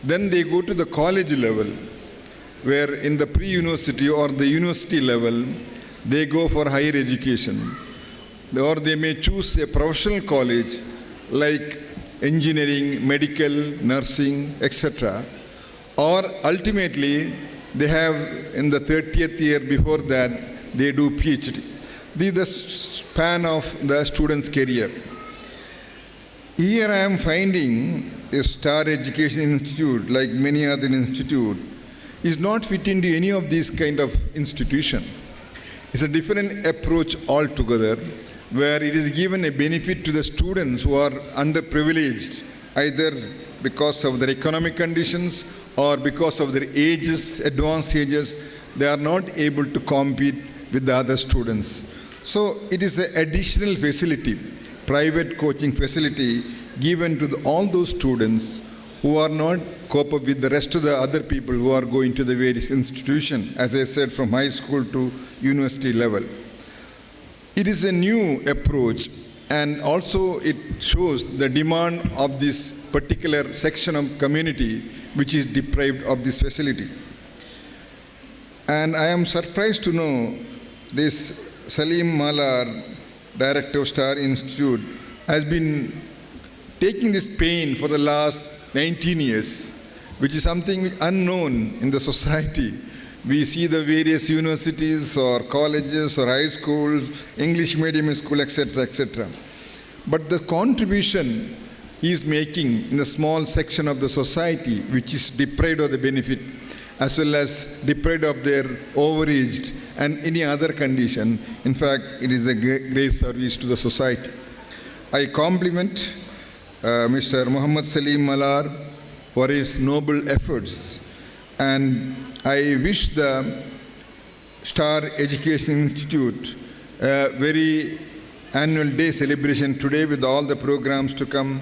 Then they go to the college level, where in the pre-university or the university level, they go for higher education. Or they may choose a professional college like engineering, medical, nursing, etc. Or ultimately, they have in the 30th year before that, they do PhD. This is the span of the student's career. Here I am finding a Star Education Institute, like many other institutes, is not fit into any of these kind of institution. It's a different approach altogether, where it is given a benefit to the students who are underprivileged, either because of their economic conditions or because of their ages, advanced ages, they are not able to compete with the other students. So it is an additional facility, private coaching facility given to all those students who are not cope up with the rest of the other people who are going to the various institutions, as I said, from high school to university level. It is a new approach, and also it shows the demand of this particular section of community which is deprived of this facility. And I am surprised to know this Salim Malar, Director of Star Institute, has been taking this pain for the last 19 years, which is something unknown in the society. We see the various universities or colleges or high schools, English medium school, etc., etc. But the contribution he is making in a small section of the society, which is deprived of the benefit, as well as deprived of their overaged and any other condition, in fact, it is a great service to the society. I compliment Mr. Muhammad Salim Malar for his noble efforts, and I wish the Star Education Institute a very annual day celebration today with all the programs to come.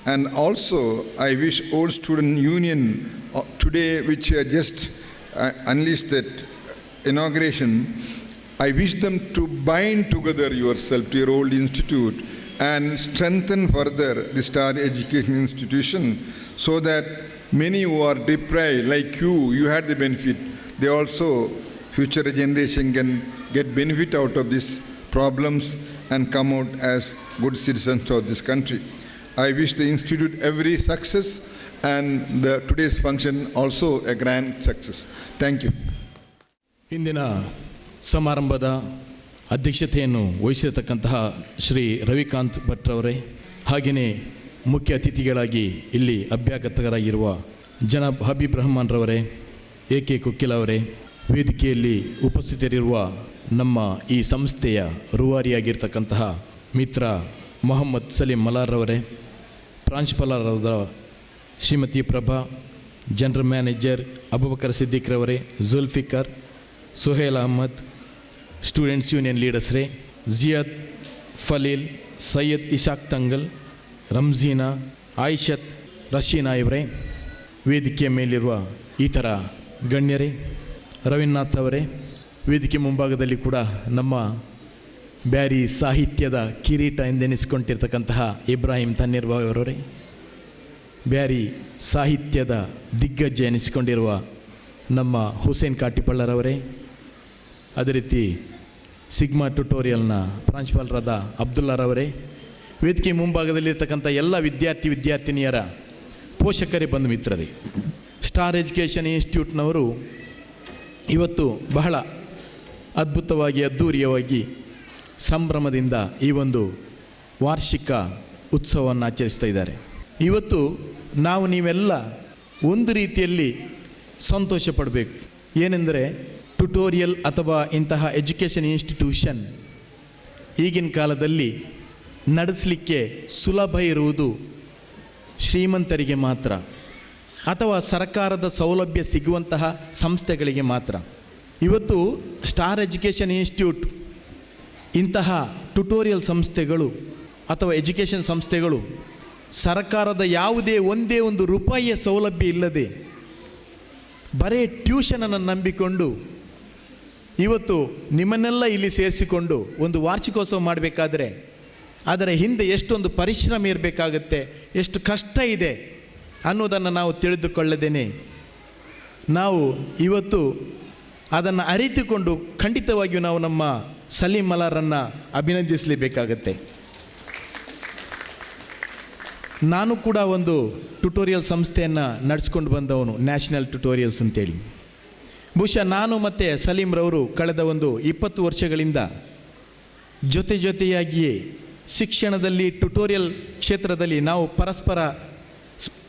And also, I wish Old Student Union today, which just unleashed that inauguration, I wish them to bind together yourself to your old institute and strengthen further the Star Education Institution, so that many who are deprived, like you had the benefit, they also, future generation can get benefit out of these problems and come out as good citizens of this country. I wish the Institute every success, and today's function also a grand success. Thank you. ಇಂದಿನ ಸಮಾರಂಭದ ಅಧ್ಯಕ್ಷತೆಯನ್ನು ವಹಿಸಿರತಕ್ಕಂತಹ ಶ್ರೀ ರವಿಕಾಂತ್ ಭಟ್ರವರೇ, ಹಾಗೆಯೇ ಮುಖ್ಯ ಅತಿಥಿಗಳಾಗಿ ಇಲ್ಲಿ ಅಭ್ಯಾಗತರಾಗಿರುವ ಜನಾಬ್ Habib Rahman ರವರೇ, AK. ಕುಕ್ಕಿಲ್ ಅವರೇ, ವೇದಿಕೆಯಲ್ಲಿ ಉಪಸ್ಥಿತರಿರುವ ನಮ್ಮ ಈ ಸಂಸ್ಥೆಯ ರೂವಾರಿಯಾಗಿರ್ತಕ್ಕಂತಹ ಮಿತ್ರ ಮೊಹಮ್ಮದ್ ಸಲೀಂ ಮಲಾರ್ ರವರೇ, ಪ್ರಾಂಶುಪಾಲರಾದ ಶ್ರೀಮತಿ ಪ್ರಭಾ, ಜನರಲ್ ಮ್ಯಾನೇಜರ್ ಅಬೂಬಕರ್ ಸಿದ್ದಿಕ್ ರವರೇ, ಜುಲ್ಫಿಕರ್, ಸುಹೇಲ್ ಅಹಮದ್, ಸ್ಟೂಡೆಂಟ್ಸ್ ಯೂನಿಯನ್ ಲೀಡರ್ಸ್ರೇ, ಜಿಯಾದ್, ಫಲೀಲ್, ಸೈಯದ್ ಇಶಾಕ್ ತಂಗಲ್, ರಂಜೀನಾ, ಆಯಿಷತ್, ರಶೀನಾ ಇವರೇ, ವೇದಿಕೆಯ ಮೇಲಿರುವ ಇತರ ಗಣ್ಯರೇ, ರವೀಂದ್ರನಾಥ್ ಅವರೇ, ವೇದಿಕೆ ಮುಂಭಾಗದಲ್ಲಿ ಕೂಡ ನಮ್ಮ ಬ್ಯಾರಿ ಸಾಹಿತ್ಯದ ಕಿರೀಟ ಎಂದೆನಿಸಿಕೊಂಡಿರ್ತಕ್ಕಂತಹ ಇಬ್ರಾಹಿಂ ತನ್ನೀರ್ಬಾವಿ ಅವರವರೇ, ಬ್ಯಾರಿ ಸಾಹಿತ್ಯದ ದಿಗ್ಗಜ ಎನಿಸಿಕೊಂಡಿರುವ ನಮ್ಮ ಹುಸೇನ್ ಕಾಟಿಪಳ್ಳರವರೇ, ಅದೇ ರೀತಿ ಸಿಗ್ಮಾ ಟ್ಯುಟೋರಿಯಲ್ನ ಪ್ರಾಂಶುಪಾಲರಾದ ಅಬ್ದುಲ್ಲಾರವರೇ, ವೇದಿಕೆ ಮುಂಭಾಗದಲ್ಲಿರ್ತಕ್ಕಂಥ ಎಲ್ಲ ವಿದ್ಯಾರ್ಥಿನಿಯರ ಪೋಷಕರೇ, ಬಂಧು ಮಿತ್ರರೇ, ಸ್ಟಾರ್ ಎಜುಕೇಷನ್ ಇನ್ಸ್ಟಿಟ್ಯೂಟ್ನವರು ಇವತ್ತು ಬಹಳ ಅದ್ಭುತವಾಗಿ ಅದ್ಧೂರಿಯವಾಗಿ ಸಂಭ್ರಮದಿಂದ ಈ ಒಂದು ವಾರ್ಷಿಕ ಉತ್ಸವವನ್ನು ಆಚರಿಸ್ತಾ ಇದ್ದಾರೆ. ಇವತ್ತು ನಾವು ನೀವೆಲ್ಲ ಒಂದು ರೀತಿಯಲ್ಲಿ ಸಂತೋಷ ಪಡಬೇಕು. ಏನೆಂದರೆ, ಟ್ಯುಟೋರಿಯಲ್ ಅಥವಾ ಇಂತಹ ಎಜುಕೇಷನ್ ಇನ್ಸ್ಟಿಟ್ಯೂಷನ್ ಈಗಿನ ಕಾಲದಲ್ಲಿ ನಡೆಸಲಿಕ್ಕೆ ಸುಲಭ ಇರುವುದು ಶ್ರೀಮಂತರಿಗೆ ಮಾತ್ರ, ಅಥವಾ ಸರ್ಕಾರದ ಸೌಲಭ್ಯ ಸಿಗುವಂತಹ ಸಂಸ್ಥೆಗಳಿಗೆ ಮಾತ್ರ. ಇವತ್ತು ಸ್ಟಾರ್ ಎಜುಕೇಷನ್ ಇನ್ಸ್ಟಿಟ್ಯೂಟ್ ಇಂತಹ ಟ್ಯುಟೋರಿಯಲ್ ಸಂಸ್ಥೆಗಳು ಅಥವಾ ಎಜುಕೇಷನ್ ಸಂಸ್ಥೆಗಳು ಸರ್ಕಾರದ ಒಂದೇ ಒಂದು ರೂಪಾಯಿಯ ಸೌಲಭ್ಯ ಇಲ್ಲದೆ ಬರೀ ಟ್ಯೂಷನನ್ನು ನಂಬಿಕೊಂಡು ಇವತ್ತು ನಿಮ್ಮನ್ನೆಲ್ಲ ಇಲ್ಲಿ ಸೇರಿಸಿಕೊಂಡು ಒಂದು ವಾರ್ಷಿಕೋತ್ಸವ ಮಾಡಬೇಕಾದ್ರೆ ಅದರ ಹಿಂದೆ ಎಷ್ಟೊಂದು ಪರಿಶ್ರಮ ಇರಬೇಕಾಗತ್ತೆ, ಎಷ್ಟು ಕಷ್ಟ ಇದೆ ಅನ್ನೋದನ್ನು ನಾವು ತಿಳಿದುಕೊಳ್ಳದೇನೆ ನಾವು ಇವತ್ತು ಅದನ್ನು ಅರಿತುಕೊಂಡು ಖಂಡಿತವಾಗಿಯೂ ನಾವು ನಮ್ಮ ಸಲೀಂ ಮಲಾರನ್ನು ಅಭಿನಂದಿಸಲೇಬೇಕಾಗತ್ತೆ. ನಾನು ಕೂಡ ಒಂದು ಟ್ಯುಟೋರಿಯಲ್ ಸಂಸ್ಥೆಯನ್ನು ನಡೆಸ್ಕೊಂಡು ಬಂದವನು, ನ್ಯಾಷನಲ್ ಟ್ಯುಟೋರಿಯಲ್ಸ್ ಅಂತೇಳಿ. ಬಹುಶಃ ನಾನು ಮತ್ತು ಸಲೀಮ್ರವರು ಕಳೆದ ಒಂದು 20 ವರ್ಷಗಳಿಂದ ಜೊತೆಯಾಗಿಯೇ ಶಿಕ್ಷಣದಲ್ಲಿ ಟ್ಯುಟೋರಿಯಲ್ ಕ್ಷೇತ್ರದಲ್ಲಿ ನಾವು ಪರಸ್ಪರ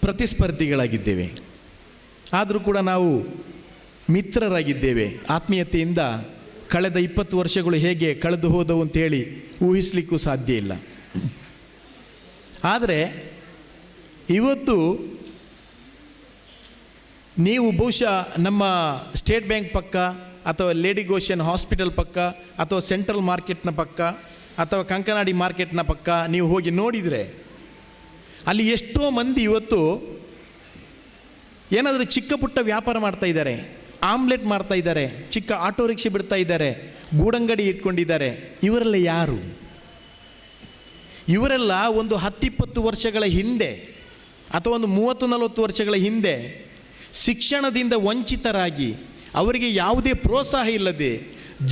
ಪ್ರತಿಸ್ಪರ್ಧಿಗಳಾಗಿದ್ದೇವೆ. ಆದರೂ ಕೂಡ ನಾವು ಮಿತ್ರರಾಗಿದ್ದೇವೆ. ಆತ್ಮೀಯತೆಯಿಂದ ಕಳೆದ 20 ವರ್ಷಗಳು ಹೇಗೆ ಕಳೆದು ಹೋದವು ಅಂತೇಳಿ ಊಹಿಸಲಿಕ್ಕೂ ಸಾಧ್ಯ ಇಲ್ಲ. ಆದರೆ ಇವತ್ತು ನೀವು ಬಹುಶಃ ನಮ್ಮ ಸ್ಟೇಟ್ ಬ್ಯಾಂಕ್ ಪಕ್ಕ ಅಥವಾ ಲೇಡಿ ಗೋಶನ್ ಹಾಸ್ಪಿಟಲ್ ಪಕ್ಕ ಅಥವಾ ಸೆಂಟ್ರಲ್ ಮಾರ್ಕೆಟ್ನ ಪಕ್ಕ ಅಥವಾ ಕಂಕನಾಡಿ ಮಾರ್ಕೆಟ್ನ ಪಕ್ಕ ನೀವು ಹೋಗಿ ನೋಡಿದರೆ ಅಲ್ಲಿ ಎಷ್ಟೋ ಮಂದಿ ಇವತ್ತು ಏನಾದರೂ ಚಿಕ್ಕ ಪುಟ್ಟ ವ್ಯಾಪಾರ ಮಾಡ್ತಾ ಇದ್ದಾರೆ, ಆಮ್ಲೆಟ್ ಮಾಡ್ತಾ ಇದ್ದಾರೆ, ಚಿಕ್ಕ ಆಟೋ ರಿಕ್ಷೆ ಬಿಡ್ತಾ ಇದ್ದಾರೆ, ಗೂಡಂಗಡಿ ಇಟ್ಕೊಂಡಿದ್ದಾರೆ. ಇವರೆಲ್ಲ ಯಾರು? ಇವರೆಲ್ಲ ಒಂದು 10-20 ವರ್ಷಗಳ ಹಿಂದೆ ಅಥವಾ ಒಂದು 30-40 ವರ್ಷಗಳ ಹಿಂದೆ ಶಿಕ್ಷಣದಿಂದ ವಂಚಿತರಾಗಿ ಅವರಿಗೆ ಯಾವುದೇ ಪ್ರೋತ್ಸಾಹ ಇಲ್ಲದೆ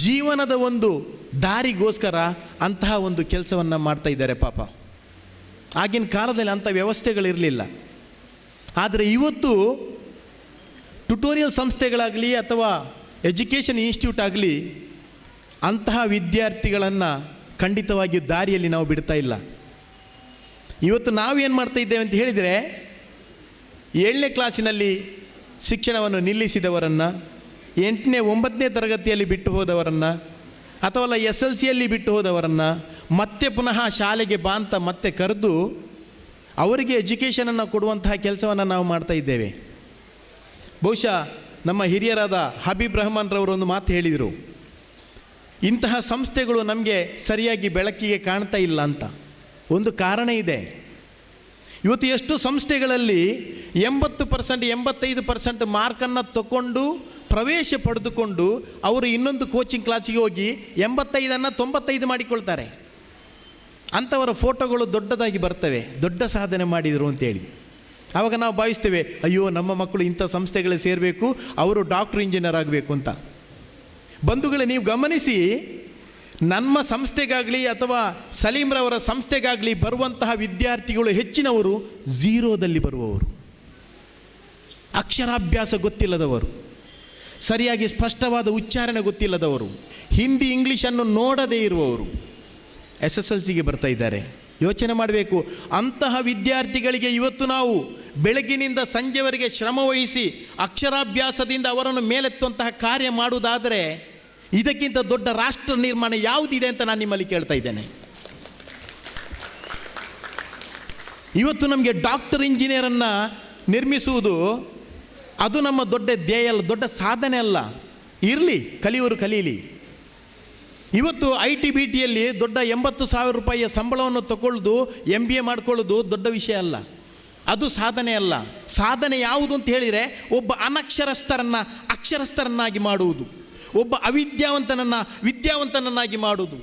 ಜೀವನದ ಒಂದು ದಾರಿಗೋಸ್ಕರ ಅಂತಹ ಒಂದು ಕೆಲಸವನ್ನು ಮಾಡ್ತಾ ಇದ್ದಾರೆ ಪಾಪ. ಆಗಿನ ಕಾಲದಲ್ಲಿ ಅಂಥ ವ್ಯವಸ್ಥೆಗಳಿರಲಿಲ್ಲ. ಆದರೆ ಇವತ್ತು ಟ್ಯುಟೋರಿಯಲ್ ಸಂಸ್ಥೆಗಳಾಗಲಿ ಅಥವಾ ಎಜುಕೇಷನ್ ಇನ್ಸ್ಟಿಟ್ಯೂಟ್ ಆಗಲಿ ಅಂತಹ ವಿದ್ಯಾರ್ಥಿಗಳನ್ನು ಖಂಡಿತವಾಗಿಯೂ ದಾರಿಯಲ್ಲಿ ನಾವು ಬಿಡ್ತಾ ಇಲ್ಲ. ಇವತ್ತು ನಾವೇನು ಮಾಡ್ತಾ ಇದ್ದೇವೆ ಅಂತ ಹೇಳಿದರೆ 7ನೇ ಕ್ಲಾಸಿನಲ್ಲಿ ಶಿಕ್ಷಣವನ್ನು ನಿಲ್ಲಿಸಿದವರನ್ನು, 8ನೇ 9ನೇ ತರಗತಿಯಲ್ಲಿ ಬಿಟ್ಟು ಹೋದವರನ್ನು ಅಥವಾ SLCಯಲ್ಲಿ ಬಿಟ್ಟು ಹೋದವರನ್ನು ಮತ್ತೆ ಪುನಃ ಶಾಲೆಗೆ ಬಾ ಅಂತ ಮತ್ತೆ ಕರೆದು ಅವರಿಗೆ ಎಜುಕೇಷನನ್ನು ಕೊಡುವಂತಹ ಕೆಲಸವನ್ನು ನಾವು ಮಾಡ್ತಾ ಇದ್ದೇವೆ. ಬಹುಶಃ ನಮ್ಮ ಹಿರಿಯರಾದ ಹಬೀಬ್ ರೆಹಮಾನ್ರವರು ಒಂದು ಮಾತು ಹೇಳಿದರು, ಇಂತಹ ಸಂಸ್ಥೆಗಳು ನಮಗೆ ಸರಿಯಾಗಿ ಬೆಳಕಿಗೆ ಕಾಣ್ತಾ ಇಲ್ಲ ಅಂತ. ಒಂದು ಕಾರಣ ಇದೆ. ಇವತ್ತು ಎಷ್ಟು ಸಂಸ್ಥೆಗಳಲ್ಲಿ 80% 85% ಮಾರ್ಕನ್ನು ತಗೊಂಡು ಪ್ರವೇಶ ಪಡೆದುಕೊಂಡು ಅವರು ಇನ್ನೊಂದು ಕೋಚಿಂಗ್ ಕ್ಲಾಸಿಗೆ ಹೋಗಿ 85ಅನ್ನು 95 ಮಾಡಿಕೊಳ್ತಾರೆ. ಅಂಥವರ ಫೋಟೋಗಳು ದೊಡ್ಡದಾಗಿ ಬರ್ತವೆ, ದೊಡ್ಡ ಸಾಧನೆ ಮಾಡಿದರು ಅಂತೇಳಿ. ಆವಾಗ ನಾವು ಭಾವಿಸ್ತೇವೆ, ಅಯ್ಯೋ ನಮ್ಮ ಮಕ್ಕಳು ಇಂಥ ಸಂಸ್ಥೆಗಳೇ ಸೇರಬೇಕು, ಅವರು ಡಾಕ್ಟ್ರು ಇಂಜಿನಿಯರ್ ಆಗಬೇಕು ಅಂತ. ಬಂಧುಗಳೇ, ನೀವು ಗಮನಿಸಿ, ನಮ್ಮ ಸಂಸ್ಥೆಗಾಗಲಿ ಅಥವಾ ಸಲೀಮ್ರವರ ಸಂಸ್ಥೆಗಾಗಲಿ ಬರುವಂತಹ ವಿದ್ಯಾರ್ಥಿಗಳು ಹೆಚ್ಚಿನವರು 0ದಲ್ಲಿ ಬರುವವರು, ಅಕ್ಷರಾಭ್ಯಾಸ ಗೊತ್ತಿಲ್ಲದವರು, ಸರಿಯಾಗಿ ಸ್ಪಷ್ಟವಾದ ಉಚ್ಚಾರಣೆ ಗೊತ್ತಿಲ್ಲದವರು, ಹಿಂದಿ ಇಂಗ್ಲೀಷನ್ನು ನೋಡದೇ ಇರುವವರು SSLCಗೆ ಬರ್ತಾ ಇದ್ದಾರೆ. ಯೋಚನೆ ಮಾಡಬೇಕು. ಅಂತಹ ವಿದ್ಯಾರ್ಥಿಗಳಿಗೆ ಇವತ್ತು ನಾವು ಬೆಳಗಿನಿಂದ ಸಂಜೆವರೆಗೆ ಶ್ರಮವಹಿಸಿ ಅಕ್ಷರಾಭ್ಯಾಸದಿಂದ ಅವರನ್ನು ಮೇಲೆತ್ತುವಂತಹ ಕಾರ್ಯ ಮಾಡುವುದಾದರೆ ಇದಕ್ಕಿಂತ ದೊಡ್ಡ ರಾಷ್ಟ್ರ ನಿರ್ಮಾಣ ಯಾವುದಿದೆ ಅಂತ ನಾನು ನಿಮ್ಮಲ್ಲಿ ಕೇಳ್ತಾ ಇದ್ದೇನೆ. ಇವತ್ತು ನಮಗೆ ಡಾಕ್ಟರ್ ಇಂಜಿನಿಯರನ್ನು ನಿರ್ಮಿಸುವುದು ಅದು ನಮ್ಮ ದೊಡ್ಡ ಧ್ಯೇಯ ಅಲ್ಲ, ದೊಡ್ಡ ಸಾಧನೆ ಅಲ್ಲ. ಇರಲಿ, ಕಲಿಯುವರು ಕಲೀಲಿ. ಇವತ್ತು IT-BTಯಲ್ಲಿ ದೊಡ್ಡ 80,000 ರೂಪಾಯಿಯ ಸಂಬಳವನ್ನು ತಗೊಳ್ಳೋದು, MBA ಮಾಡ್ಕೊಳ್ಳೋದು ದೊಡ್ಡ ವಿಷಯ ಅಲ್ಲ, ಅದು ಸಾಧನೆ ಅಲ್ಲ. ಸಾಧನೆ ಯಾವುದು ಅಂತ ಹೇಳಿದರೆ ಒಬ್ಬ ಅನಕ್ಷರಸ್ಥರನ್ನು ಅಕ್ಷರಸ್ಥರನ್ನಾಗಿ ಮಾಡುವುದು, ಒಬ್ಬ ಅವಿದ್ಯಾವಂತನನ್ನು ವಿದ್ಯಾವಂತನನ್ನಾಗಿ ಮಾಡುವುದು,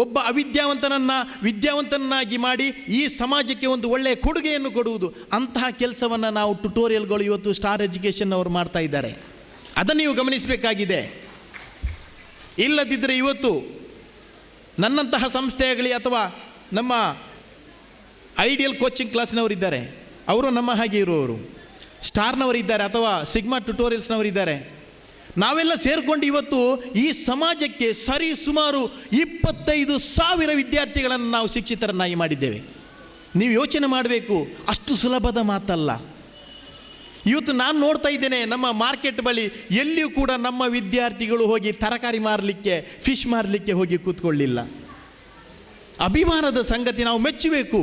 ಒಬ್ಬ ಅವಿದ್ಯಾವಂತನನ್ನು ವಿದ್ಯಾವಂತನನ್ನಾಗಿ ಮಾಡಿ ಈ ಸಮಾಜಕ್ಕೆ ಒಂದು ಒಳ್ಳೆಯ ಕೊಡುಗೆಯನ್ನು ಕೊಡುವುದು. ಅಂತಹ ಕೆಲಸವನ್ನು ನಾವು ಟ್ಯುಟೋರಿಯಲ್ಗಳು ಇವತ್ತು ಸ್ಟಾರ್ ಎಜುಕೇಷನ್ ಅವರು ಮಾಡ್ತಾ ಇದ್ದಾರೆ. ಅದನ್ನು ನೀವು ಗಮನಿಸಬೇಕಾಗಿದೆ. ಇಲ್ಲದಿದ್ದರೆ ಇವತ್ತು ನನ್ನಂತಹ ಸಂಸ್ಥೆಯಾಗಲಿ ಅಥವಾ ನಮ್ಮ ಐಡಿಯಲ್ ಕೋಚಿಂಗ್ ಕ್ಲಾಸ್ನವರಿದ್ದಾರೆ, ಅವರು ನಮ್ಮ ಹಾಗೆ ಇರುವವರು, ಸ್ಟಾರ್ನವರಿದ್ದಾರೆ ಅಥವಾ ಸಿಗ್ಮಾ ಟ್ಯುಟೋರಿಯಲ್ಸ್ನವರಿದ್ದಾರೆ. ನಾವೆಲ್ಲ ಸೇರಿಕೊಂಡು ಇವತ್ತು ಈ ಸಮಾಜಕ್ಕೆ ಸರಿ ಸುಮಾರು 25,000 ವಿದ್ಯಾರ್ಥಿಗಳನ್ನು ನಾವು ಶಿಕ್ಷಿತರನ್ನಾಗಿ ಮಾಡಿದ್ದೇವೆ. ನೀವು ಯೋಚನೆ ಮಾಡಬೇಕು, ಅಷ್ಟು ಸುಲಭದ ಮಾತಲ್ಲ. ಇವತ್ತು ನಾನು ನೋಡ್ತಾ ಇದ್ದೇನೆ, ನಮ್ಮ ಮಾರ್ಕೆಟ್ ಬಳಿ ಎಲ್ಲಿಯೂ ಕೂಡ ನಮ್ಮ ವಿದ್ಯಾರ್ಥಿಗಳು ಹೋಗಿ ತರಕಾರಿ ಮಾರಲಿಕ್ಕೆ, ಫಿಶ್ ಮಾರಲಿಕ್ಕೆ ಹೋಗಿ ಕೂತ್ಕೊಳ್ಳಿಲ್ಲ. ಅಭಿಮಾನದ ಸಂಗತಿ, ನಾವು ಮೆಚ್ಚಬೇಕು.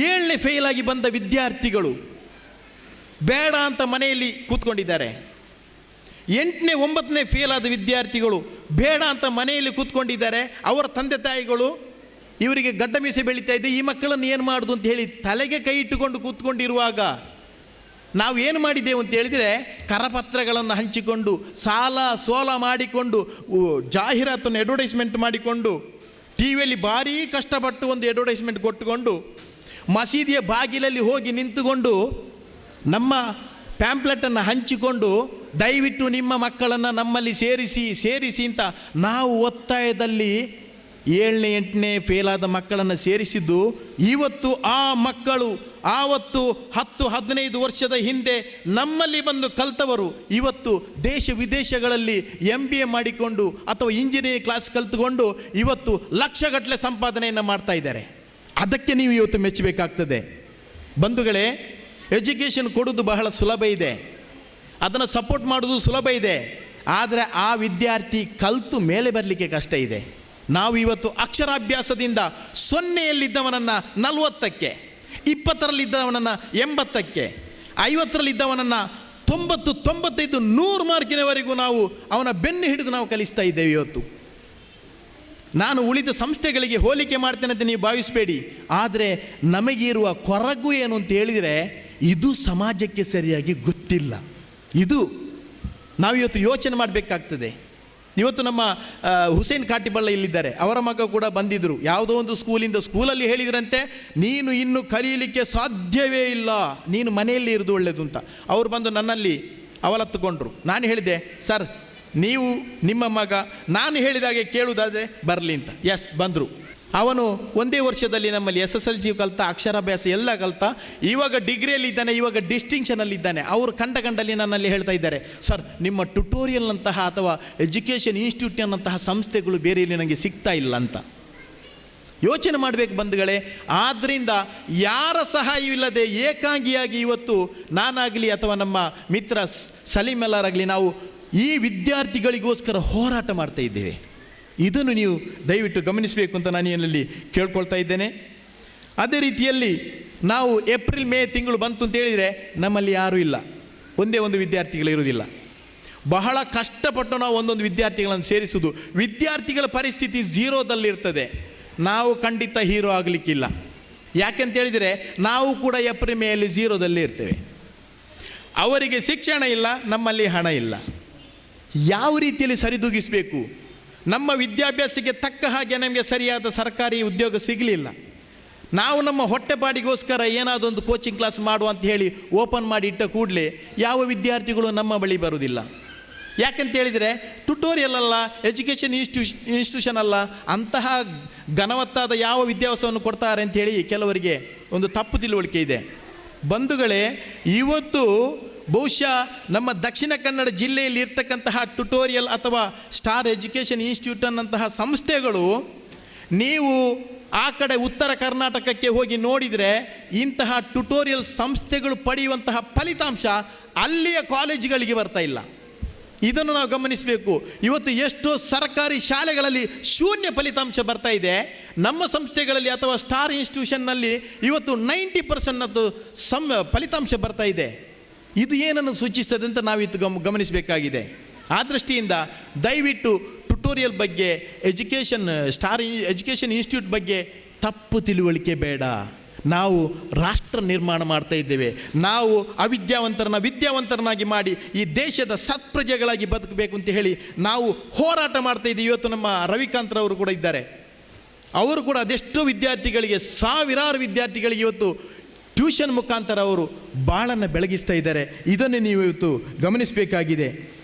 7ನೇ ಫೇಲಾಗಿ ಬಂದ ವಿದ್ಯಾರ್ಥಿಗಳು ಬೇಡ ಅಂತ ಮನೆಯಲ್ಲಿ ಕೂತ್ಕೊಂಡಿದ್ದಾರೆ. 8ನೇ 9ನೇ ಫೇಲಾದ ವಿದ್ಯಾರ್ಥಿಗಳು ಬೇಡ ಅಂತ ಮನೆಯಲ್ಲಿ ಕೂತ್ಕೊಂಡಿದ್ದಾರೆ. ಅವರ ತಂದೆ ತಾಯಿಗಳು ಇವರಿಗೆ ಗಡ್ಡ ಮೀಸೆ ಬೆಳೀತಾ ಇದೆ, ಈ ಮಕ್ಕಳನ್ನು ಏನು ಮಾಡೋದು ಅಂತ ಹೇಳಿ ತಲೆಗೆ ಕೈ ಇಟ್ಟುಕೊಂಡು ಕೂತ್ಕೊಂಡಿರುವಾಗ ನಾವು ಏನು ಮಾಡಿದ್ದೇವೆ ಅಂತ ಹೇಳಿದರೆ, ಕರಪತ್ರಗಳನ್ನು ಹಂಚಿಕೊಂಡು ಸಾಲ ಸೋಲ ಮಾಡಿಕೊಂಡು ಜಾಹೀರಾತನ್ನು ಅಡ್ವರ್ಟೈಸ್ಮೆಂಟ್ ಮಾಡಿಕೊಂಡು ಟಿ ವಿಯಲ್ಲಿ ಭಾರೀ ಕಷ್ಟಪಟ್ಟು ಒಂದು ಅಡ್ವರ್ಟೈಸ್ಮೆಂಟ್ ಕೊಟ್ಟುಕೊಂಡು ಮಸೀದಿಯ ಬಾಗಿಲಲ್ಲಿ ಹೋಗಿ ನಿಂತುಕೊಂಡು ನಮ್ಮ ಪ್ಯಾಂಪ್ಲೆಟನ್ನು ಹಂಚಿಕೊಂಡು ದಯವಿಟ್ಟು ನಿಮ್ಮ ಮಕ್ಕಳನ್ನು ನಮ್ಮಲ್ಲಿ ಸೇರಿಸಿ ಅಂತ ನಾವು ಒತ್ತಾಯದಲ್ಲಿ 7ನೇ 8ನೇ ಫೇಲಾದ ಮಕ್ಕಳನ್ನು ಸೇರಿಸಿದ್ದು. ಇವತ್ತು ಆ ಮಕ್ಕಳು ಆವತ್ತು 10-15 ವರ್ಷದ ಹಿಂದೆ ನಮ್ಮಲ್ಲಿ ಬಂದು ಕಲ್ತವರು ಇವತ್ತು ದೇಶ ವಿದೇಶಗಳಲ್ಲಿ MBA ಮಾಡಿಕೊಂಡು ಅಥವಾ ಇಂಜಿನಿಯರಿಂಗ್ ಕ್ಲಾಸ್ ಕಲ್ತುಕೊಂಡು ಇವತ್ತು ಲಕ್ಷಗಟ್ಟಲೆ ಸಂಪಾದನೆಯನ್ನು ಮಾಡ್ತಾ ಇದ್ದಾರೆ. ಅದಕ್ಕೆ ನೀವು ಇವತ್ತು ಮೆಚ್ಚಬೇಕಾಗ್ತದೆ. ಬಂಧುಗಳೇ, ಎಜುಕೇಷನ್ ಕೊಡೋದು ಬಹಳ ಸುಲಭ ಇದೆ, ಅದನ್ನು ಸಪೋರ್ಟ್ ಮಾಡೋದು ಸುಲಭ ಇದೆ. ಆದರೆ ಆ ವಿದ್ಯಾರ್ಥಿ ಕಲಿತು ಮೇಲೆ ಬರಲಿಕ್ಕೆ ಕಷ್ಟ ಇದೆ. ನಾವು ಇವತ್ತು ಅಕ್ಷರಾಭ್ಯಾಸದಿಂದ 0ಯಲ್ಲಿದ್ದವನನ್ನು 40ಕ್ಕೆ, 20ರಲ್ಲಿದ್ದವನನ್ನು 80ಕ್ಕೆ, 50ರಲ್ಲಿದ್ದವನನ್ನು 90, 95, 100 ಮಾರ್ಕಿನವರೆಗೂ ನಾವು ಅವನ ಬೆನ್ನು ಹಿಡಿದು ನಾವು ಕಲಿಸ್ತಾ ಇದ್ದೇವೆ ಇವತ್ತು. ನಾನು ಉಳಿದ ಸಂಸ್ಥೆಗಳಿಗೆ ಹೋಲಿಕೆ ಮಾಡ್ತೇನೆ ಅಂತ ನೀವು ಭಾವಿಸಬೇಡಿ. ಆದರೆ ನಮಗಿರುವ ಕೊರಗು ಏನು ಅಂತ ಹೇಳಿದರೆ, ಇದು ಸಮಾಜಕ್ಕೆ ಸರಿಯಾಗಿ ಗೊತ್ತಿಲ್ಲ. ಇದು ನಾವಿವತ್ತು ಯೋಚನೆ ಮಾಡಬೇಕಾಗ್ತದೆ. ಇವತ್ತು ನಮ್ಮ ಹುಸೇನ್ ಕಾಟಿಬಳ್ಳ ಇಲ್ಲಿದ್ದಾರೆ, ಅವರ ಮಗ ಕೂಡ ಬಂದಿದ್ದರು. ಯಾವುದೋ ಒಂದು ಸ್ಕೂಲಲ್ಲಿ ಹೇಳಿದ್ರಂತೆ, ನೀನು ಇನ್ನು ಕಲೀಲಿಕ್ಕೆ ಸಾಧ್ಯವೇ ಇಲ್ಲ, ನೀನು ಮನೆಯಲ್ಲಿ ಇರೋದು ಒಳ್ಳೆಯದು ಅಂತ. ಅವರು ಬಂದು ನನ್ನಲ್ಲಿ ಅವಲತ್ತುಕೊಂಡ್ರು. ನಾನು ಹೇಳಿದೆ, ಸರ್ ನೀವು ನಿಮ್ಮ ಮಗ ನಾನು ಹೇಳಿದಾಗೆ ಕೇಳುವುದಾದರೆ ಬರಲಿ ಅಂತ. ಎಸ್, ಬಂದರು. ಅವನು ಒಂದೇ ವರ್ಷದಲ್ಲಿ ನಮ್ಮಲ್ಲಿ SSLC ಕಲಿತ, ಅಕ್ಷರಾಭ್ಯಾಸ ಎಲ್ಲ ಕಲಿತ, ಇವಾಗ ಡಿಗ್ರಿಯಲ್ಲಿದ್ದಾನೆ, ಇವಾಗ ಡಿಸ್ಟಿಂಕ್ಷನಲ್ಲಿದ್ದಾನೆ. ಅವರು ಕಂಡಲ್ಲಿ ನನ್ನಲ್ಲಿ ಹೇಳ್ತಾ ಇದ್ದಾರೆ, ಸರ್ ನಿಮ್ಮ ಟ್ಯುಟೋರಿಯಲ್ನಂತಹ ಅಥವಾ ಎಜುಕೇಷನ್ ಇನ್ಸ್ಟಿಟ್ಯೂಟ್ನಂತಹ ಸಂಸ್ಥೆಗಳು ಬೇರೆ ಇಲ್ಲಿ ನನಗೆ ಸಿಗ್ತಾ ಇಲ್ಲ ಅಂತ. ಯೋಚನೆ ಮಾಡಬೇಕು ಬಂಧುಗಳೇ. ಆದ್ದರಿಂದ ಯಾರ ಸಹಾಯವಿಲ್ಲದೆ ಏಕಾಂಗಿಯಾಗಿ ಇವತ್ತು ನಾನಾಗಲಿ ಅಥವಾ ನಮ್ಮ ಮಿತ್ರ ಸಲೀಂ ಎಲ್ಲರಾಗಲಿ ನಾವು ಈ ವಿದ್ಯಾರ್ಥಿಗಳಿಗೋಸ್ಕರ ಹೋರಾಟ ಮಾಡ್ತಾ ಇದ್ದೇವೆ. ಇದನ್ನು ನೀವು ದಯವಿಟ್ಟು ಗಮನಿಸಬೇಕು ಅಂತ ನಾನು ಏನಲ್ಲಿ ಕೇಳ್ಕೊಳ್ತಾ ಇದ್ದೇನೆ. ಅದೇ ರೀತಿಯಲ್ಲಿ ನಾವು ಏಪ್ರಿಲ್ ಮೇ ತಿಂಗಳು ಬಂತು ಅಂತ ಹೇಳಿದರೆ ನಮ್ಮಲ್ಲಿ ಯಾರೂ ಇಲ್ಲ, ಒಂದೇ ಒಂದು ವಿದ್ಯಾರ್ಥಿಗಳು ಇರುವುದಿಲ್ಲ. ಬಹಳ ಕಷ್ಟಪಟ್ಟು ನಾವು ಒಂದೊಂದು ವಿದ್ಯಾರ್ಥಿಗಳನ್ನು ಸೇರಿಸುವುದು. ವಿದ್ಯಾರ್ಥಿಗಳ ಪರಿಸ್ಥಿತಿ 0ದಲ್ಲಿರ್ತದೆ. ನಾವು ಖಂಡಿತ ಹೀರೋ ಆಗಲಿಕ್ಕಿಲ್ಲ. ಯಾಕೆಂತ ಹೇಳಿದರೆ ನಾವು ಕೂಡ ಏಪ್ರಿಲ್ ಮೇಯಲ್ಲಿ 0ದಲ್ಲಿ ಇರ್ತೇವೆ. ಅವರಿಗೆ ಶಿಕ್ಷಣ ಇಲ್ಲ, ನಮ್ಮಲ್ಲಿ ಹಣ ಇಲ್ಲ. ಯಾವ ರೀತಿಯಲ್ಲಿ ಸರಿದೂಗಿಸಬೇಕು? ನಮ್ಮ ವಿದ್ಯಾಭ್ಯಾಸಕ್ಕೆ ತಕ್ಕ ಹಾಗೆ ನಮಗೆ ಸರಿಯಾದ ಸರ್ಕಾರಿ ಉದ್ಯೋಗ ಸಿಗಲಿಲ್ಲ. ನಾವು ನಮ್ಮ ಹೊಟ್ಟೆಪಾಡಿಗೋಸ್ಕರ ಏನಾದರೂ ಒಂದು ಕೋಚಿಂಗ್ ಕ್ಲಾಸ್ ಮಾಡುವ ಅಂತ ಹೇಳಿ ಓಪನ್ ಮಾಡಿ ಇಟ್ಟ ಕೂಡಲೇ ಯಾವ ವಿದ್ಯಾರ್ಥಿಗಳು ನಮ್ಮ ಬಳಿ ಬರುವುದಿಲ್ಲ. ಯಾಕೆಂತ ಹೇಳಿದರೆ ಟ್ಯುಟೋರಿಯಲ್ ಅಲ್ಲ, ಎಜುಕೇಷನ್ ಇನ್ಸ್ಟಿಟ್ಯೂಷನ್ ಅಲ್ಲ, ಅಂತಹ ಘನವತ್ತಾದ ಯಾವ ವಿದ್ಯಾಭ್ಯಾಸವನ್ನು ಕೊಡ್ತಾರೆ ಅಂಥೇಳಿ ಕೆಲವರಿಗೆ ಒಂದು ತಪ್ಪು ತಿಳುವಳಿಕೆ ಇದೆ. ಬಂಧುಗಳೇ, ಇವತ್ತು ಬಹುಶಃ ನಮ್ಮ ದಕ್ಷಿಣ ಕನ್ನಡ ಜಿಲ್ಲೆಯಲ್ಲಿ ಇರ್ತಕ್ಕಂತಹ ಟ್ಯುಟೋರಿಯಲ್ ಅಥವಾ ಸ್ಟಾರ್ ಎಜುಕೇಷನ್ ಇನ್ಸ್ಟಿಟ್ಯೂಟ್ ಅನ್ನಂತಹ ಸಂಸ್ಥೆಗಳು, ನೀವು ಆ ಕಡೆ ಉತ್ತರ ಕರ್ನಾಟಕಕ್ಕೆ ಹೋಗಿ ನೋಡಿದರೆ ಇಂತಹ ಟ್ಯುಟೋರಿಯಲ್ ಸಂಸ್ಥೆಗಳು ಪಡೆಯುವಂತಹ ಫಲಿತಾಂಶ ಅಲ್ಲಿಯ ಕಾಲೇಜುಗಳಿಗೆ ಬರ್ತಾ ಇಲ್ಲ. ಇದನ್ನು ನಾವು ಗಮನಿಸಬೇಕು. ಇವತ್ತು ಎಷ್ಟೋ ಸರ್ಕಾರಿ ಶಾಲೆಗಳಲ್ಲಿ ಶೂನ್ಯ ಫಲಿತಾಂಶ ಬರ್ತಾ ಇದೆ. ನಮ್ಮ ಸಂಸ್ಥೆಗಳಲ್ಲಿ ಅಥವಾ ಸ್ಟಾರ್ ಇನ್ಸ್ಟಿಟ್ಯೂಷನ್ನಲ್ಲಿ ಇವತ್ತು 90% ಫಲಿತಾಂಶ ಬರ್ತಾ ಇದೆ. ಇದು ಏನನ್ನು ಸೂಚಿಸ್ತದೆ ಅಂತ ನಾವಿತ್ತು ಗಮನಿಸಬೇಕಾಗಿದೆ. ಆ ದೃಷ್ಟಿಯಿಂದ ದಯವಿಟ್ಟು ಟ್ಯುಟೋರಿಯಲ್ ಬಗ್ಗೆ, ಸ್ಟಾರ್ ಎಜುಕೇಷನ್ ಇನ್ಸ್ಟಿಟ್ಯೂಟ್ ಬಗ್ಗೆ ತಪ್ಪು ತಿಳುವಳಿಕೆ ಬೇಡ. ನಾವು ರಾಷ್ಟ್ರ ನಿರ್ಮಾಣ ಮಾಡ್ತಾ ಇದ್ದೇವೆ. ನಾವು ವಿದ್ಯಾವಂತರನ್ನಾಗಿ ಮಾಡಿ ಈ ದೇಶದ ಸತ್ಪ್ರಜೆಗಳಾಗಿ ಬದುಕಬೇಕು ಅಂತ ಹೇಳಿ ನಾವು ಹೋರಾಟ ಮಾಡ್ತಾ ಇದ್ದೀವಿ. ಇವತ್ತು ನಮ್ಮ ರವಿಕಾಂತ್ರವರು ಕೂಡ ಇದ್ದಾರೆ. ಅವರು ಕೂಡ ಅದೆಷ್ಟೋ ವಿದ್ಯಾರ್ಥಿಗಳಿಗೆ, ಸಾವಿರಾರು ವಿದ್ಯಾರ್ಥಿಗಳಿಗೆ ಇವತ್ತು ಟ್ಯೂಷನ್ ಮುಖಾಂತರ ಅವರು ಬಾಳನ್ನು ಬೆಳಗಿಸ್ತಾ ಇದ್ದಾರೆ. ಇದನ್ನೇ ನೀವು ಇವತ್ತು ಗಮನಿಸಬೇಕಾಗಿದೆ.